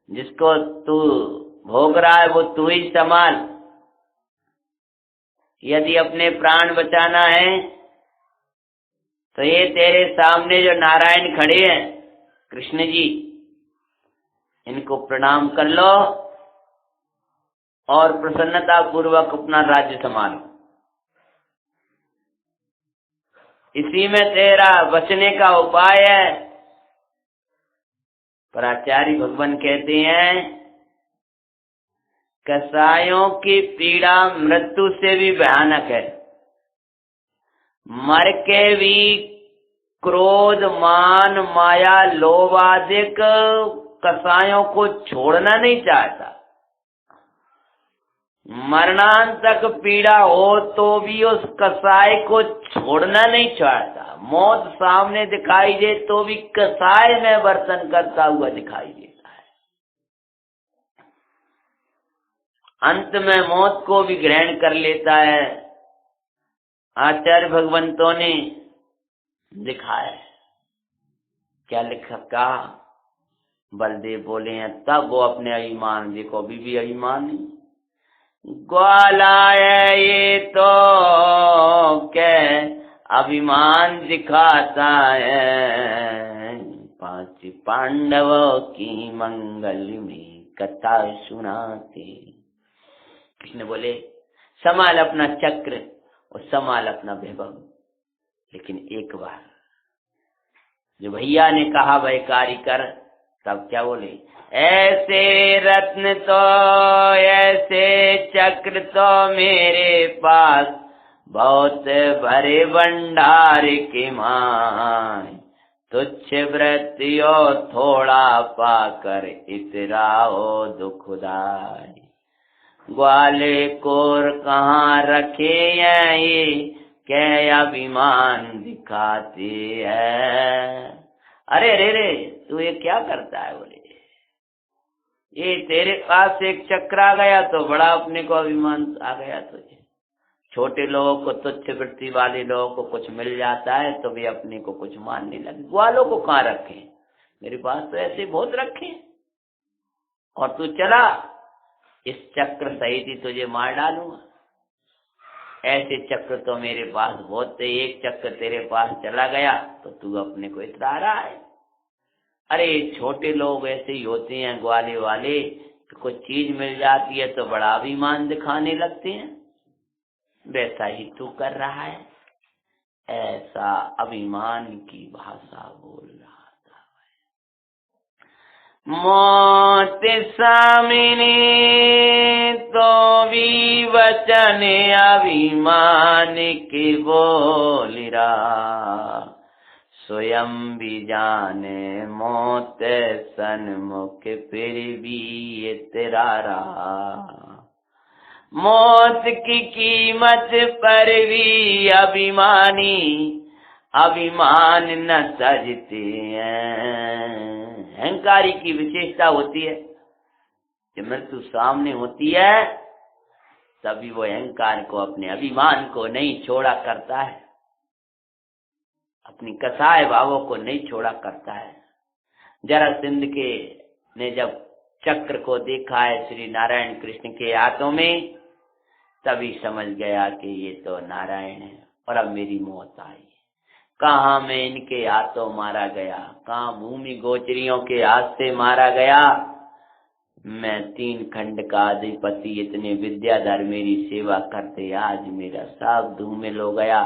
जिसको तू भोग रहा है वो तू ही संभाल। यदि अपने प्राण बचाना है तो ये तेरे सामने जो नारायण खड़े हैं कृष्ण जी, इनको प्रणाम कर लो और प्रसन्नता पूर्वक अपना राज्य संभालो। इसी में तेरा बचने का उपाय है। पर आचार्य भगवान कहते हैं कसायों की पीड़ा मृत्यु से भी भयानक है। मर के भी क्रोध मान माया लोभ आदि कसायों को छोड़ना नहीं चाहता। मरणांत तक पीड़ा हो तो भी उस कसाय को छोड़ना नहीं चाहता। मौत सामने दिखाई दे तो भी कसाय में वर्तन करता हुआ दिखाई देता है। अंत में मौत को भी ग्रहण कर लेता है। आचार्य भगवंतों ने दिखाया क्या लिखा, कहा बलदेव बोले हैं तब वो अपने अभिमान, देखो अभी भी अभिमान नहीं। ग्वाला ये तो क्या अभिमान दिखाता है। 5 पांडवों की मंगल में कथा सुनाते। कृष्ण बोले संभाल अपना चक्र और संभाल अपना वैभव। लेकिन एक बार जो भैया ने कहा वह कार्य कर, तब क्या बोले, ऐसे रत्न तो ऐसे चक्र तो मेरे पास बहुत भरे भंडार के मान। तुच्छ वृत्तियों थोड़ा पाकर इतराओ दुखदाई। ग्वाले कोर कहाँ रखे हैं ये क्या अभिमान दिखाते हैं। अरे रे रे तू ये क्या करता है। बोले ये तेरे पास एक चक्र आ गया तो बड़ा अपने को अभिमान आ गया तुझे। छोटे लोगों को तुच्छ वृत्ति वाले लोगों को कुछ मिल जाता है तो भी अपने को कुछ मानने लगे। ग्वालों को कहाँ रखे, मेरे पास तो ऐसे बहुत रखे और तू चला इस चक्र सहित ही तुझे मार डालूंगा। ऐसे चक्र तो मेरे पास बहुत थे, एक चक्र तेरे पास चला गया तो तू अपने को इतरा रहा है। अरे छोटे लोग ऐसे ही होते हैं ग्वाले वाले, तो कुछ चीज मिल जाती है तो बड़ा अभिमान दिखाने लगते हैं। वैसा ही तू कर रहा है। ऐसा अभिमान की भाषा बोल रहा था। मौत सामने तो भी वचन अभिमान की बोल रहा। स्वयं भी जाने मौत सन्मुख फिर भी इतरा रहा। मौत की कीमत पर भी अभिमानी अभिमान न सजते हैं। अहंकारी की विशेषता होती है कि मृत्यु सामने होती है तभी वो अहंकार को, अपने अभिमान को नहीं छोड़ा करता है। अब अपनी कसाय भावों को नहीं छोड़ा करता है। जरासंध के ने जब चक्र को देखा है श्री नारायण कृष्ण के हाथों में, तभी समझ गया कि ये तो नारायण है और अब मेरी मौत आई। कहाँ मैं इनके हाथों मारा गया, कहाँ भूमि गोचरियों के हाथ से मारा गया। मैं 3 खंड का अधिपति, इतने विद्याधर मेरी सेवा करते, आज मेरा सब धूमिल हो गया।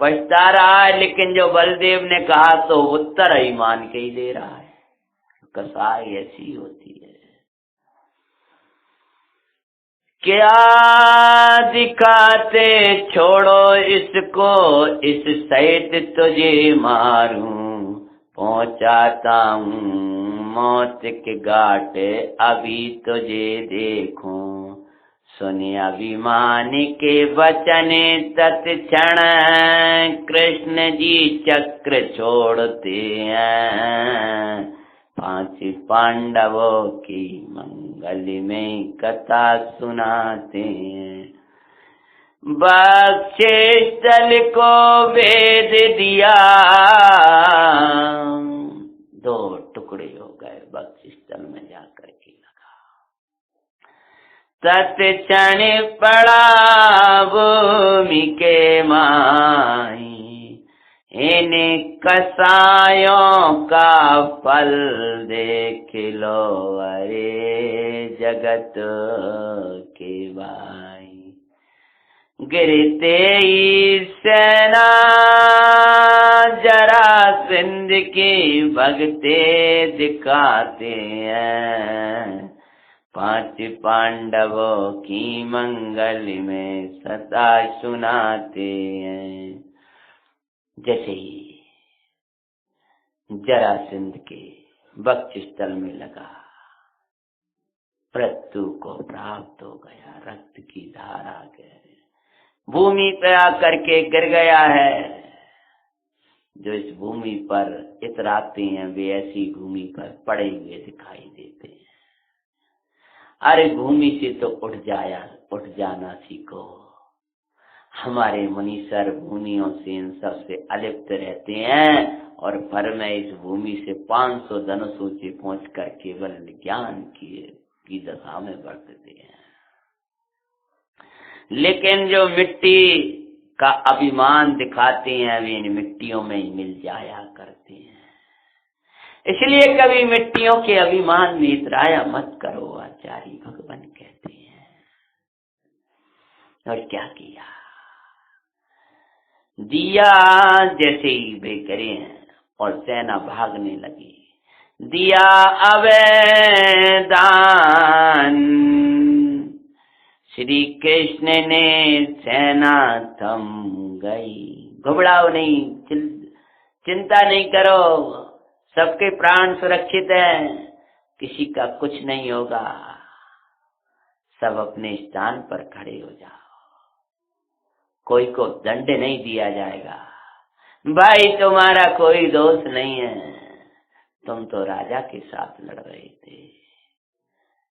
पछता रहा है, लेकिन जो बलदेव ने कहा तो उत्तर ही मान के ही दे रहा है। कसाई ऐसी होती है। क्या दिखाते छोड़ो इसको, इस सहित तुझे मारूं, पहुंचाता हूँ मौत के घाट अभी तुझे देखूं। सुने अभिमान के वचन तत्क्षण, कृष्ण जी चक्र छोड़ते हैं। 5 पांडवों की मंगल में कथा सुनाते हैं। बख्शिश स्थल को भेद दिया, 2 टुकड़े हो गए बख्शिश स्थल में जाकर के लगा। तत्क्षण पड़ा भूमि के माई, इन कसायों का फल देख लो अरे जगत के भाई। गिरते ही सेना जरासंध की भगते दिखाते हैं। 5 पांडवों की मंगल में सदा सुनाते हैं। जैसे ही जरासंध के बख्शिश स्थल में लगा, मृत्यु को प्राप्त हो गया, रक्त की धारा गए, भूमि पे आकर के गिर गया है। जो इस भूमि पर इतराते हैं वे ऐसी भूमि पर पड़े हुए दिखाई देते हैं। अरे भूमि से तो उठ जाना सीखो। हमारे मुनीसर भूमियों से इन सब से अलिप्त रहते हैं और पर में इस भूमि से 500 धनुषों से पहुंच कर केवल ज्ञान की दशा में बरतते हैं। लेकिन जो मिट्टी का अभिमान दिखाते हैं वे इन मिट्टियों में ही मिल जाया करते हैं। इसलिए कभी मिट्टियों के अभिमान में इतराया मत करो, आचार्य भगवान कहते हैं। और क्या किया, दिया जैसे ही वे करे हैं और सेना भागने लगी। दिया अवैधान श्री कृष्ण ने सेना थम गई। घबराओ नहीं, चिंता नहीं करो, सबके प्राण सुरक्षित हैं, किसी का कुछ नहीं होगा। सब अपने स्थान पर खड़े हो जाओ, कोई को दंड नहीं दिया जाएगा। भाई तुम्हारा कोई दोष नहीं है, तुम तो राजा के साथ लड़ रहे थे।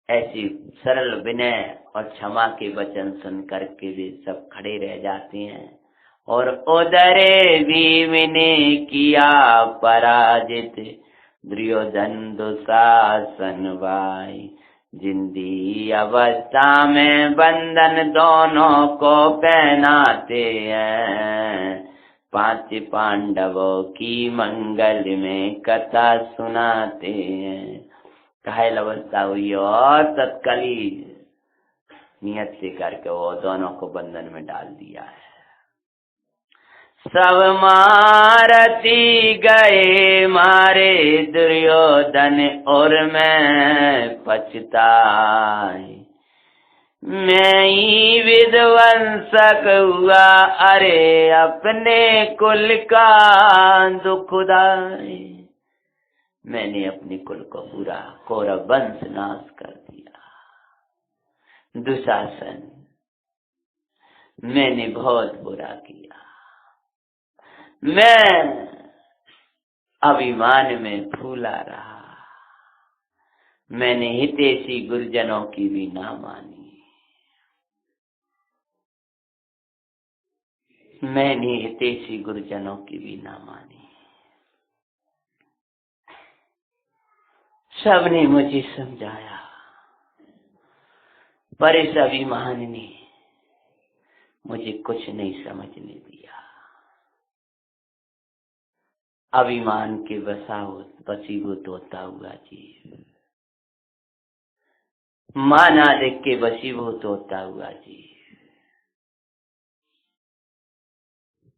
ऐसी सरल विनय और क्षमा के वचन सुन करके वे सब खड़े रह जाते हैं। और उदरे भीम ने किया पराजित, दुर्योधन दुशासन भाई। जिंदी अवस्था में बंधन दोनों को पहनाते हैं। 5 पांडवों की मंगल में कथा सुनाते हैं। घायल अवस्था हुई और तत्काल नियत से करके वो दोनों को बंधन में डाल दिया है। सब मारती गए मारे दुर्योधन और मैं पछताई। मैं ही विध्वंसक हुआ, अरे अपने कुल का दुखदाई। मैंने अपने कुल को पूरा कौरव वंश नाश कर दिया। दुशासन, मैंने बहुत बुरा किया। मैं अभिमान में फूला रहा। मैंने हितैषी गुरुजनों की भी ना मानी। मैंने हितैषी गुरुजनों की भी ना मानी। सबने मुझे समझाया, पर इस अभिमान ने मुझे कुछ नहीं समझने दिया। अभिमान के वशीभूत होता हुआ जीव, मान आदि के वशीभूत होता हुआ जीव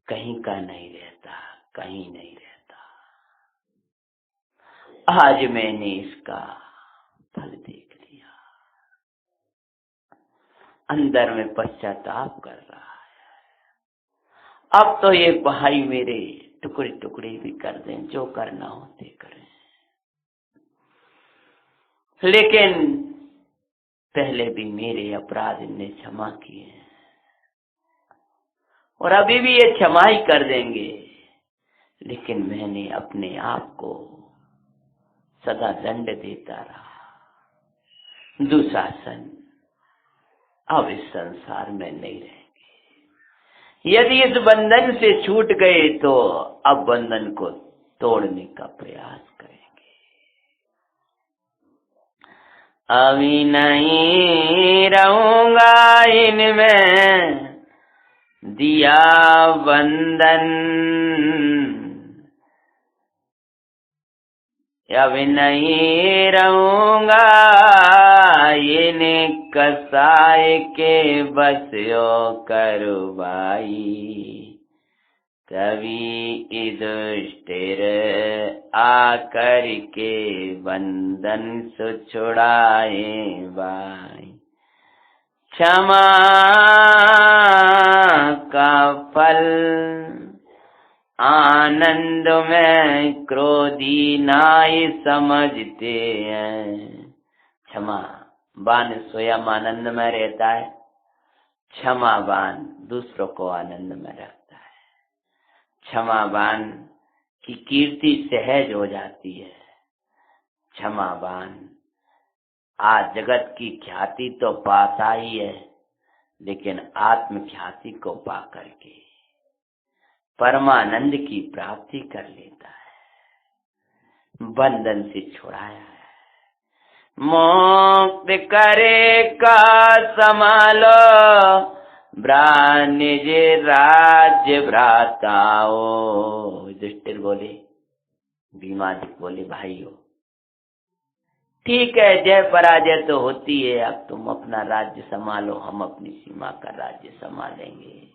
कहीं का नहीं रहता, कहीं नहीं रहता। आज मैंने इसका फल देख लिया, अंदर में पश्चाताप कर रहा है। अब तो ये भाई मेरे टुकड़े टुकड़े भी कर दें, जो करना होते करें, लेकिन पहले भी मेरे अपराध ने क्षमा किए और अभी भी ये क्षमा ही कर देंगे, लेकिन मैंने अपने आप को सदा दंड देता रहा। दुशासन अब इस संसार में नहीं रहेंगे। यदि इस बंधन से छूट गए तो अब बंधन को तोड़ने का प्रयास करेंगे। अभी नहीं रहूंगा इनमें दिया बंधन, अब नहीं रहूंगा इन कसाय के बस यो करवाई। कभी दुष्टेर आकर के बंधन से छुड़ाए भाई। क्षमा का फल आनंद में क्रोधी नाई समझते हैं। क्षमा बान स्वयं आनंद में रहता है, क्षमावान दूसरों को आनंद में रखता है। क्षमावान की कीर्ति सहज हो जाती है। क्षमावान आज जगत की ख्याति तो पाता ही है, लेकिन आत्म ख्याति को पा करके परमानंद की प्राप्ति कर लेता है। बंधन से छुड़ाया है, मुक्त करे का संभालो निज राज्य भ्राताओ। युधिष्ठिर बोले, भीमा जी बोले, भाइयों ठीक है, जय पराजय तो होती है, अब तुम अपना राज्य संभालो, हम अपनी सीमा का राज्य संभालेंगे।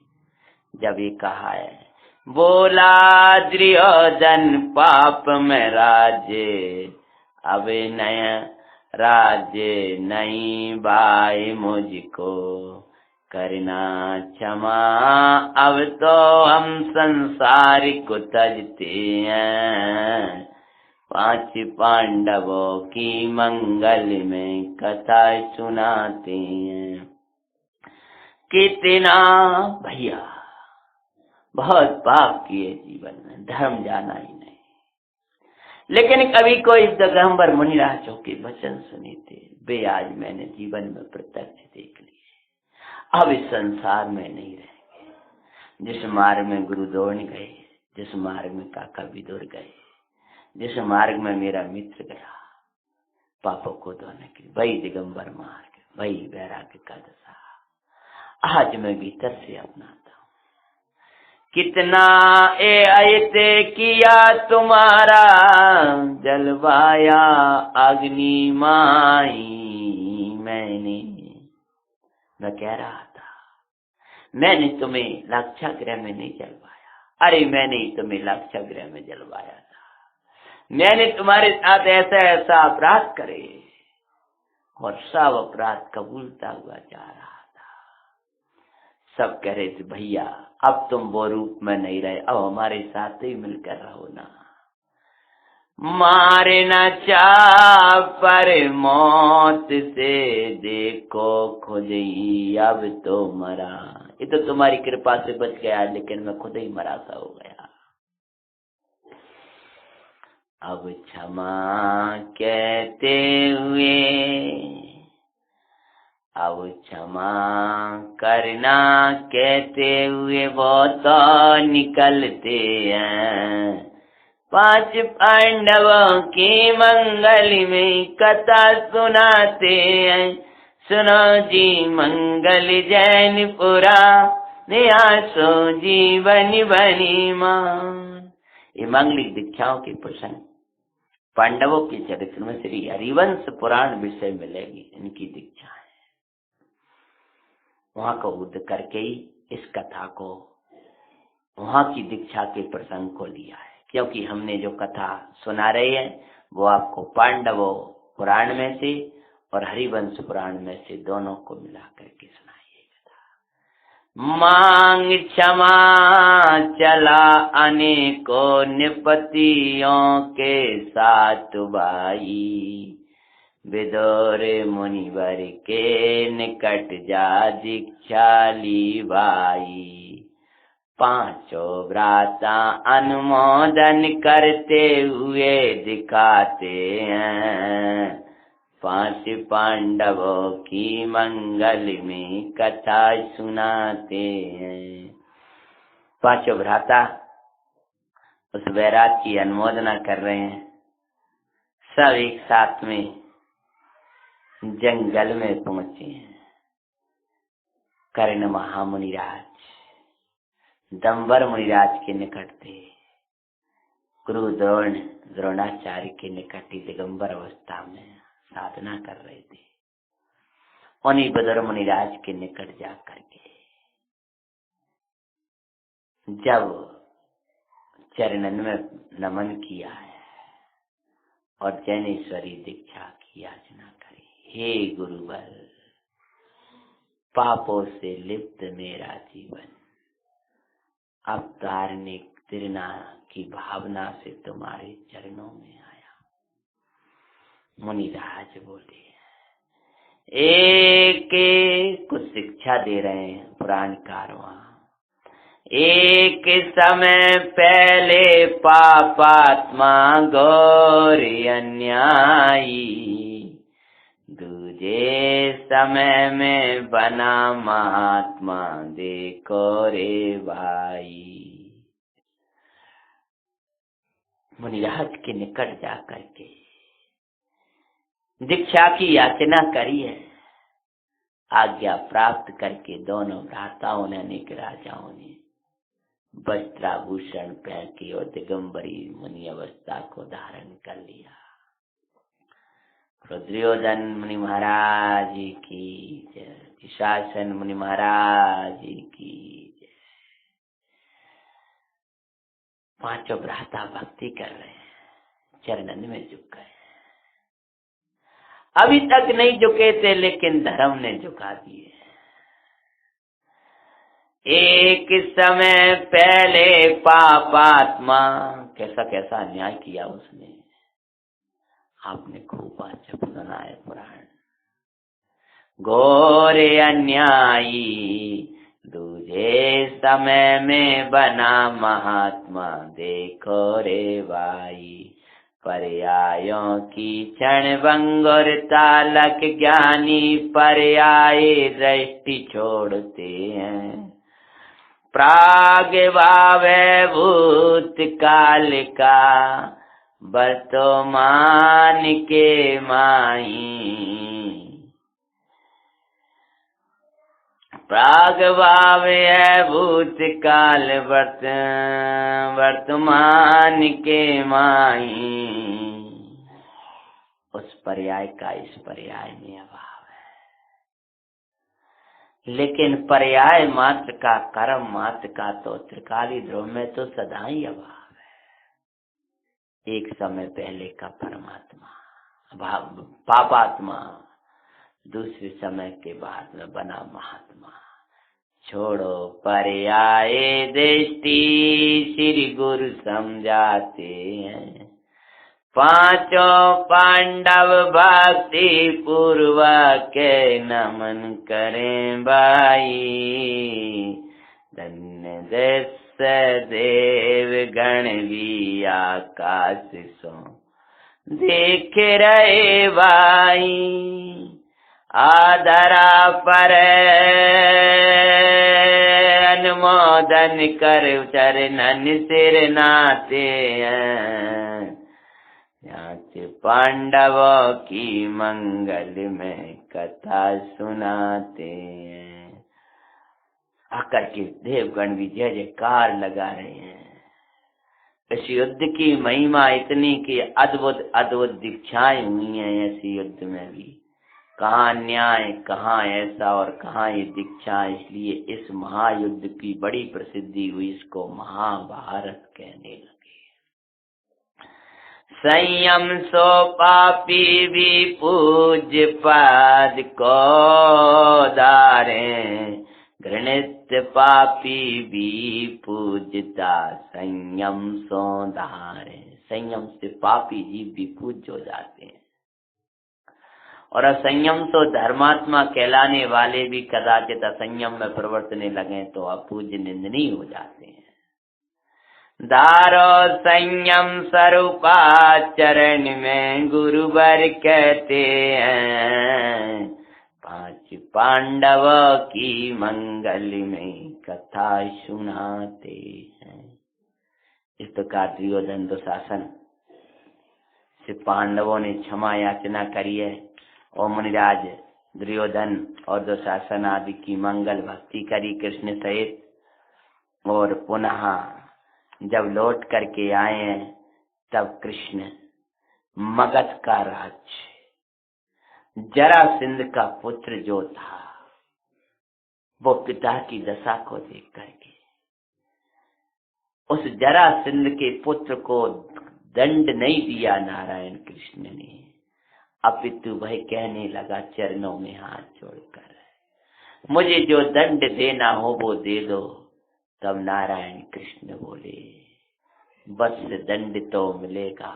जब ये कहा है, बोला दुर्योधन पाप में राज्य, अब नया राज्य नहीं भाई मुझको करना क्षमा। अब तो हम संसार को तजते हैं, 5 पांडवों की मंगल में कथा सुनाते हैं। कितना भैया बहुत पाप किए जीवन में, धर्म जाना ही नहीं, लेकिन कभी कोई दिगंबर मुनिराजों के वचन सुने थे, वे आज मैंने जीवन में प्रत्यक्ष देख लिए। अब इस संसार में नहीं रहेंगे। जिस मार्ग में गुरु द्रोण गए, जिस मार्ग में काका विदुर गए, जिस मार्ग में मेरा मित्र गया पापों को धोने के लिए, वही दिगंबर मार्ग, वही वैराग्य का दशा आज मैं भीतर से अपनाता हूँ। कितना ऐते किया तुम्हारा जलवाया अग्नि माई। मैं कह रहा था, मैंने तुम्हें लाक्षागृह में नहीं जलवाया। अरे मैंने ही तुम्हें लाक्षागृह में जलवाया था। मैंने तुम्हारे साथ ऐसा ऐसा अपराध करे और सब अपराध कबूलता हुआ जा रहा था। सब कह रहे थे, भैया अब तुम वो रूप में नहीं रहे, अब हमारे साथ ही मिलकर रहो ना। मारे न चाह पर मौत से देखो खुद ही अब तो मरा। ये तो तुम्हारी कृपा से बच गया, लेकिन मैं खुद ही मरा सा हो गया। अब क्षमा कहते हुए, अब क्षमा करना कहते हुए वो तो निकलते हैं, पांच पांडवों की मंगल में कथा सुनाते हैं। सुनो जी मंगल जैन पुरा, न्यासो जीवन बनी मान। ये मांगलिक दीक्षाओं के प्रसंग पांडवों के चरित्र में श्री हरिवंश पुराण विषय मिलेगी। इनकी दीक्षा है, वहां को उद्ध करके ही इस कथा को वहां की दीक्षा के प्रसंग को लिया है। क्योंकि हमने जो कथा सुना रहे हैं वो आपको पांडवों पुराण में से और हरिवंश पुराण में से दोनों को मिला करके सुनाई कथा। मांग क्षमा चला अनेकों निपतियों के साथ भाई, विदुर मुनिवर के निकट जा दीक्षा ली भाई। पांचों भ्राता अनुमोदन करते हुए दिखाते हैं, पांच पांडवों की मंगल में कथा सुनाते हैं। पांचों भ्राता उस वैराग की अनुमोदना कर रहे हैं। सब एक साथ में जंगल में पहुंचे हैं। कर्ण महामुनिराज दंबर मुनिराज के निकट थे। गुरु द्रोणाचार्य के निकट ही दिगंबर अवस्था में साधना कर रहे थे। उन्हीं विदुर मुनिराज के निकट जाकर के जब चरणन में नमन किया है और जैनेश्वरी दीक्षा की याचना करी। हे गुरुवर, पापों से लिप्त मेरा जीवन अब धार्मिक तृणा की भावना से तुम्हारे चरणों में आया। मुनिराज बोले, एक कुछ शिक्षा दे रहे हैं पुराणकार वहां। एक समय पहले पापात्मा घोर अन्यायी, दूजे समय में बना महात्मा देखो रे भाई। मुनिराज के निकट जाकर के दीक्षा की याचना करी है। आज्ञा प्राप्त करके दोनों भ्राताओं ने अनेक राजाओं ने वस्त्राभूषण पहन के और दिगंबरी मुनि अवस्था को धारण कर लिया। रुद्रयोधन मुनि महाराज की जय, शासन मुनि महाराज की जय। पांचों भ्राता भक्ति कर रहे हैं, चरणन में झुक गए। अभी तक नहीं झुके थे लेकिन धर्म ने झुका दिए। एक समय पहले पापात्मा, कैसा कैसा अन्याय किया उसने, आपने खूब अच्छा सुना है पुराण। घोर अन्यायी दूजे समय में बना महात्मा देखो रे भाई। पर्यायों की क्षण भंगुर तालक ज्ञानी पर्याय दृष्टि छोड़ते हैं। प्राग भावे भूत काल का वर्तमान के माही। प्राग भावे भूत काल वर्तमान के माही। उस पर्याय का इस पर्याय में अभाव है, लेकिन पर्याय मात्र का, कर्म मात्र का तो त्रिकाली ध्रुव में तो सदा ही अभाव है। एक समय पहले का परमात्मा पापात्मा, दूसरे समय के बाद में बना महात्मा। छोड़ो पर्याय दृष्टि श्री गुरु समझाते हैं। पांचों पांडव भक्ति पूर्वक नमन करें भाई। धन्य दस देव गण भी आकाश सो देख रहे भाई। आदरा पर अनुमोदन कर चरणन सिर नाते हैं। जांच पांडवों की मंगल में कथा सुनाते हैं। आकर के देवगण भी जय जयकार लगा रहे हैं। इस युद्ध की महिमा इतनी कि अद्भुत अद्भुत दीक्षाएं हुई हैं। ऐसी युद्ध में भी कहाँ न्याय, कहाँ ऐसा और कहाँ ये दीक्षा। इसलिए इस महायुद्ध की बड़ी प्रसिद्धि हुई। इसको महाभारत कहने लगे। संयम सो पापी भी पूज्य पाद को धारे, घृणित पापी भी पूजता संयम सो धारे। संयम से पापी जीव भी पूज्य हो जाते हैं और असंयम तो धर्मात्मा कहलाने वाले भी कदाचित असंयम में प्रवर्तने लगे तो अपूज्य निंदनीय हो जाते हैं। धारो संयम स्वरूपाचरण में गुरुवर कहते हैं। 5 पांडवों की मंगल में कथा सुनाते हैं। इस प्रकार दुर्योधन दुशासन से पांडवों ने क्षमा याचना करी है और मुनिराज दुर्योधन और दुशासन आदि की मंगल भक्ति करी कृष्ण सहित। और पुनः जब लौट करके आए हैं तब कृष्ण मगध का राज्य जरासंध का पुत्र जो था वो पिता की दशा को देख करके उस जरासंध के पुत्र को दंड नहीं दिया नारायण कृष्ण ने, अपितु वह कहने लगा चरणों में हाथ जोड़कर, मुझे जो दंड देना हो वो दे दो। तब नारायण कृष्ण बोले, बस दंड तो मिलेगा,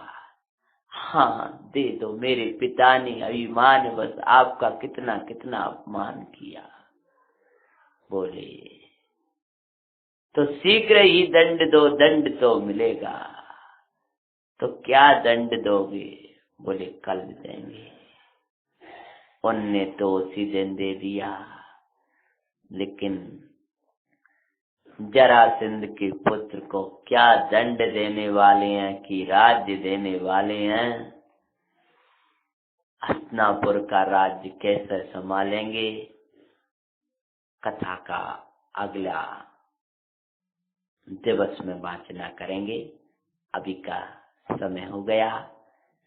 हाँ दे दो। मेरे पिता ने अभिमान बस आपका कितना कितना अपमान किया। बोले तो शीघ्र ही दंड दो, दंड तो मिलेगा। तो क्या दंड दोगे? बोले कल देंगे। उनने तो उसी दिन दे दिया। लेकिन जरासंध के पुत्र को क्या दंड देने वाले हैं कि राज्य देने वाले हैं। हस्तिनापुर का राज्य कैसे संभालेंगे, कथा का अगला दिवस में वाचना करेंगे। अभी का समय हो गया।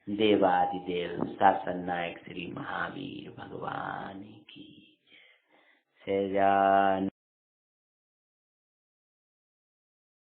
देवादिदेव शासन नायक श्री महावीर भगवान की जय।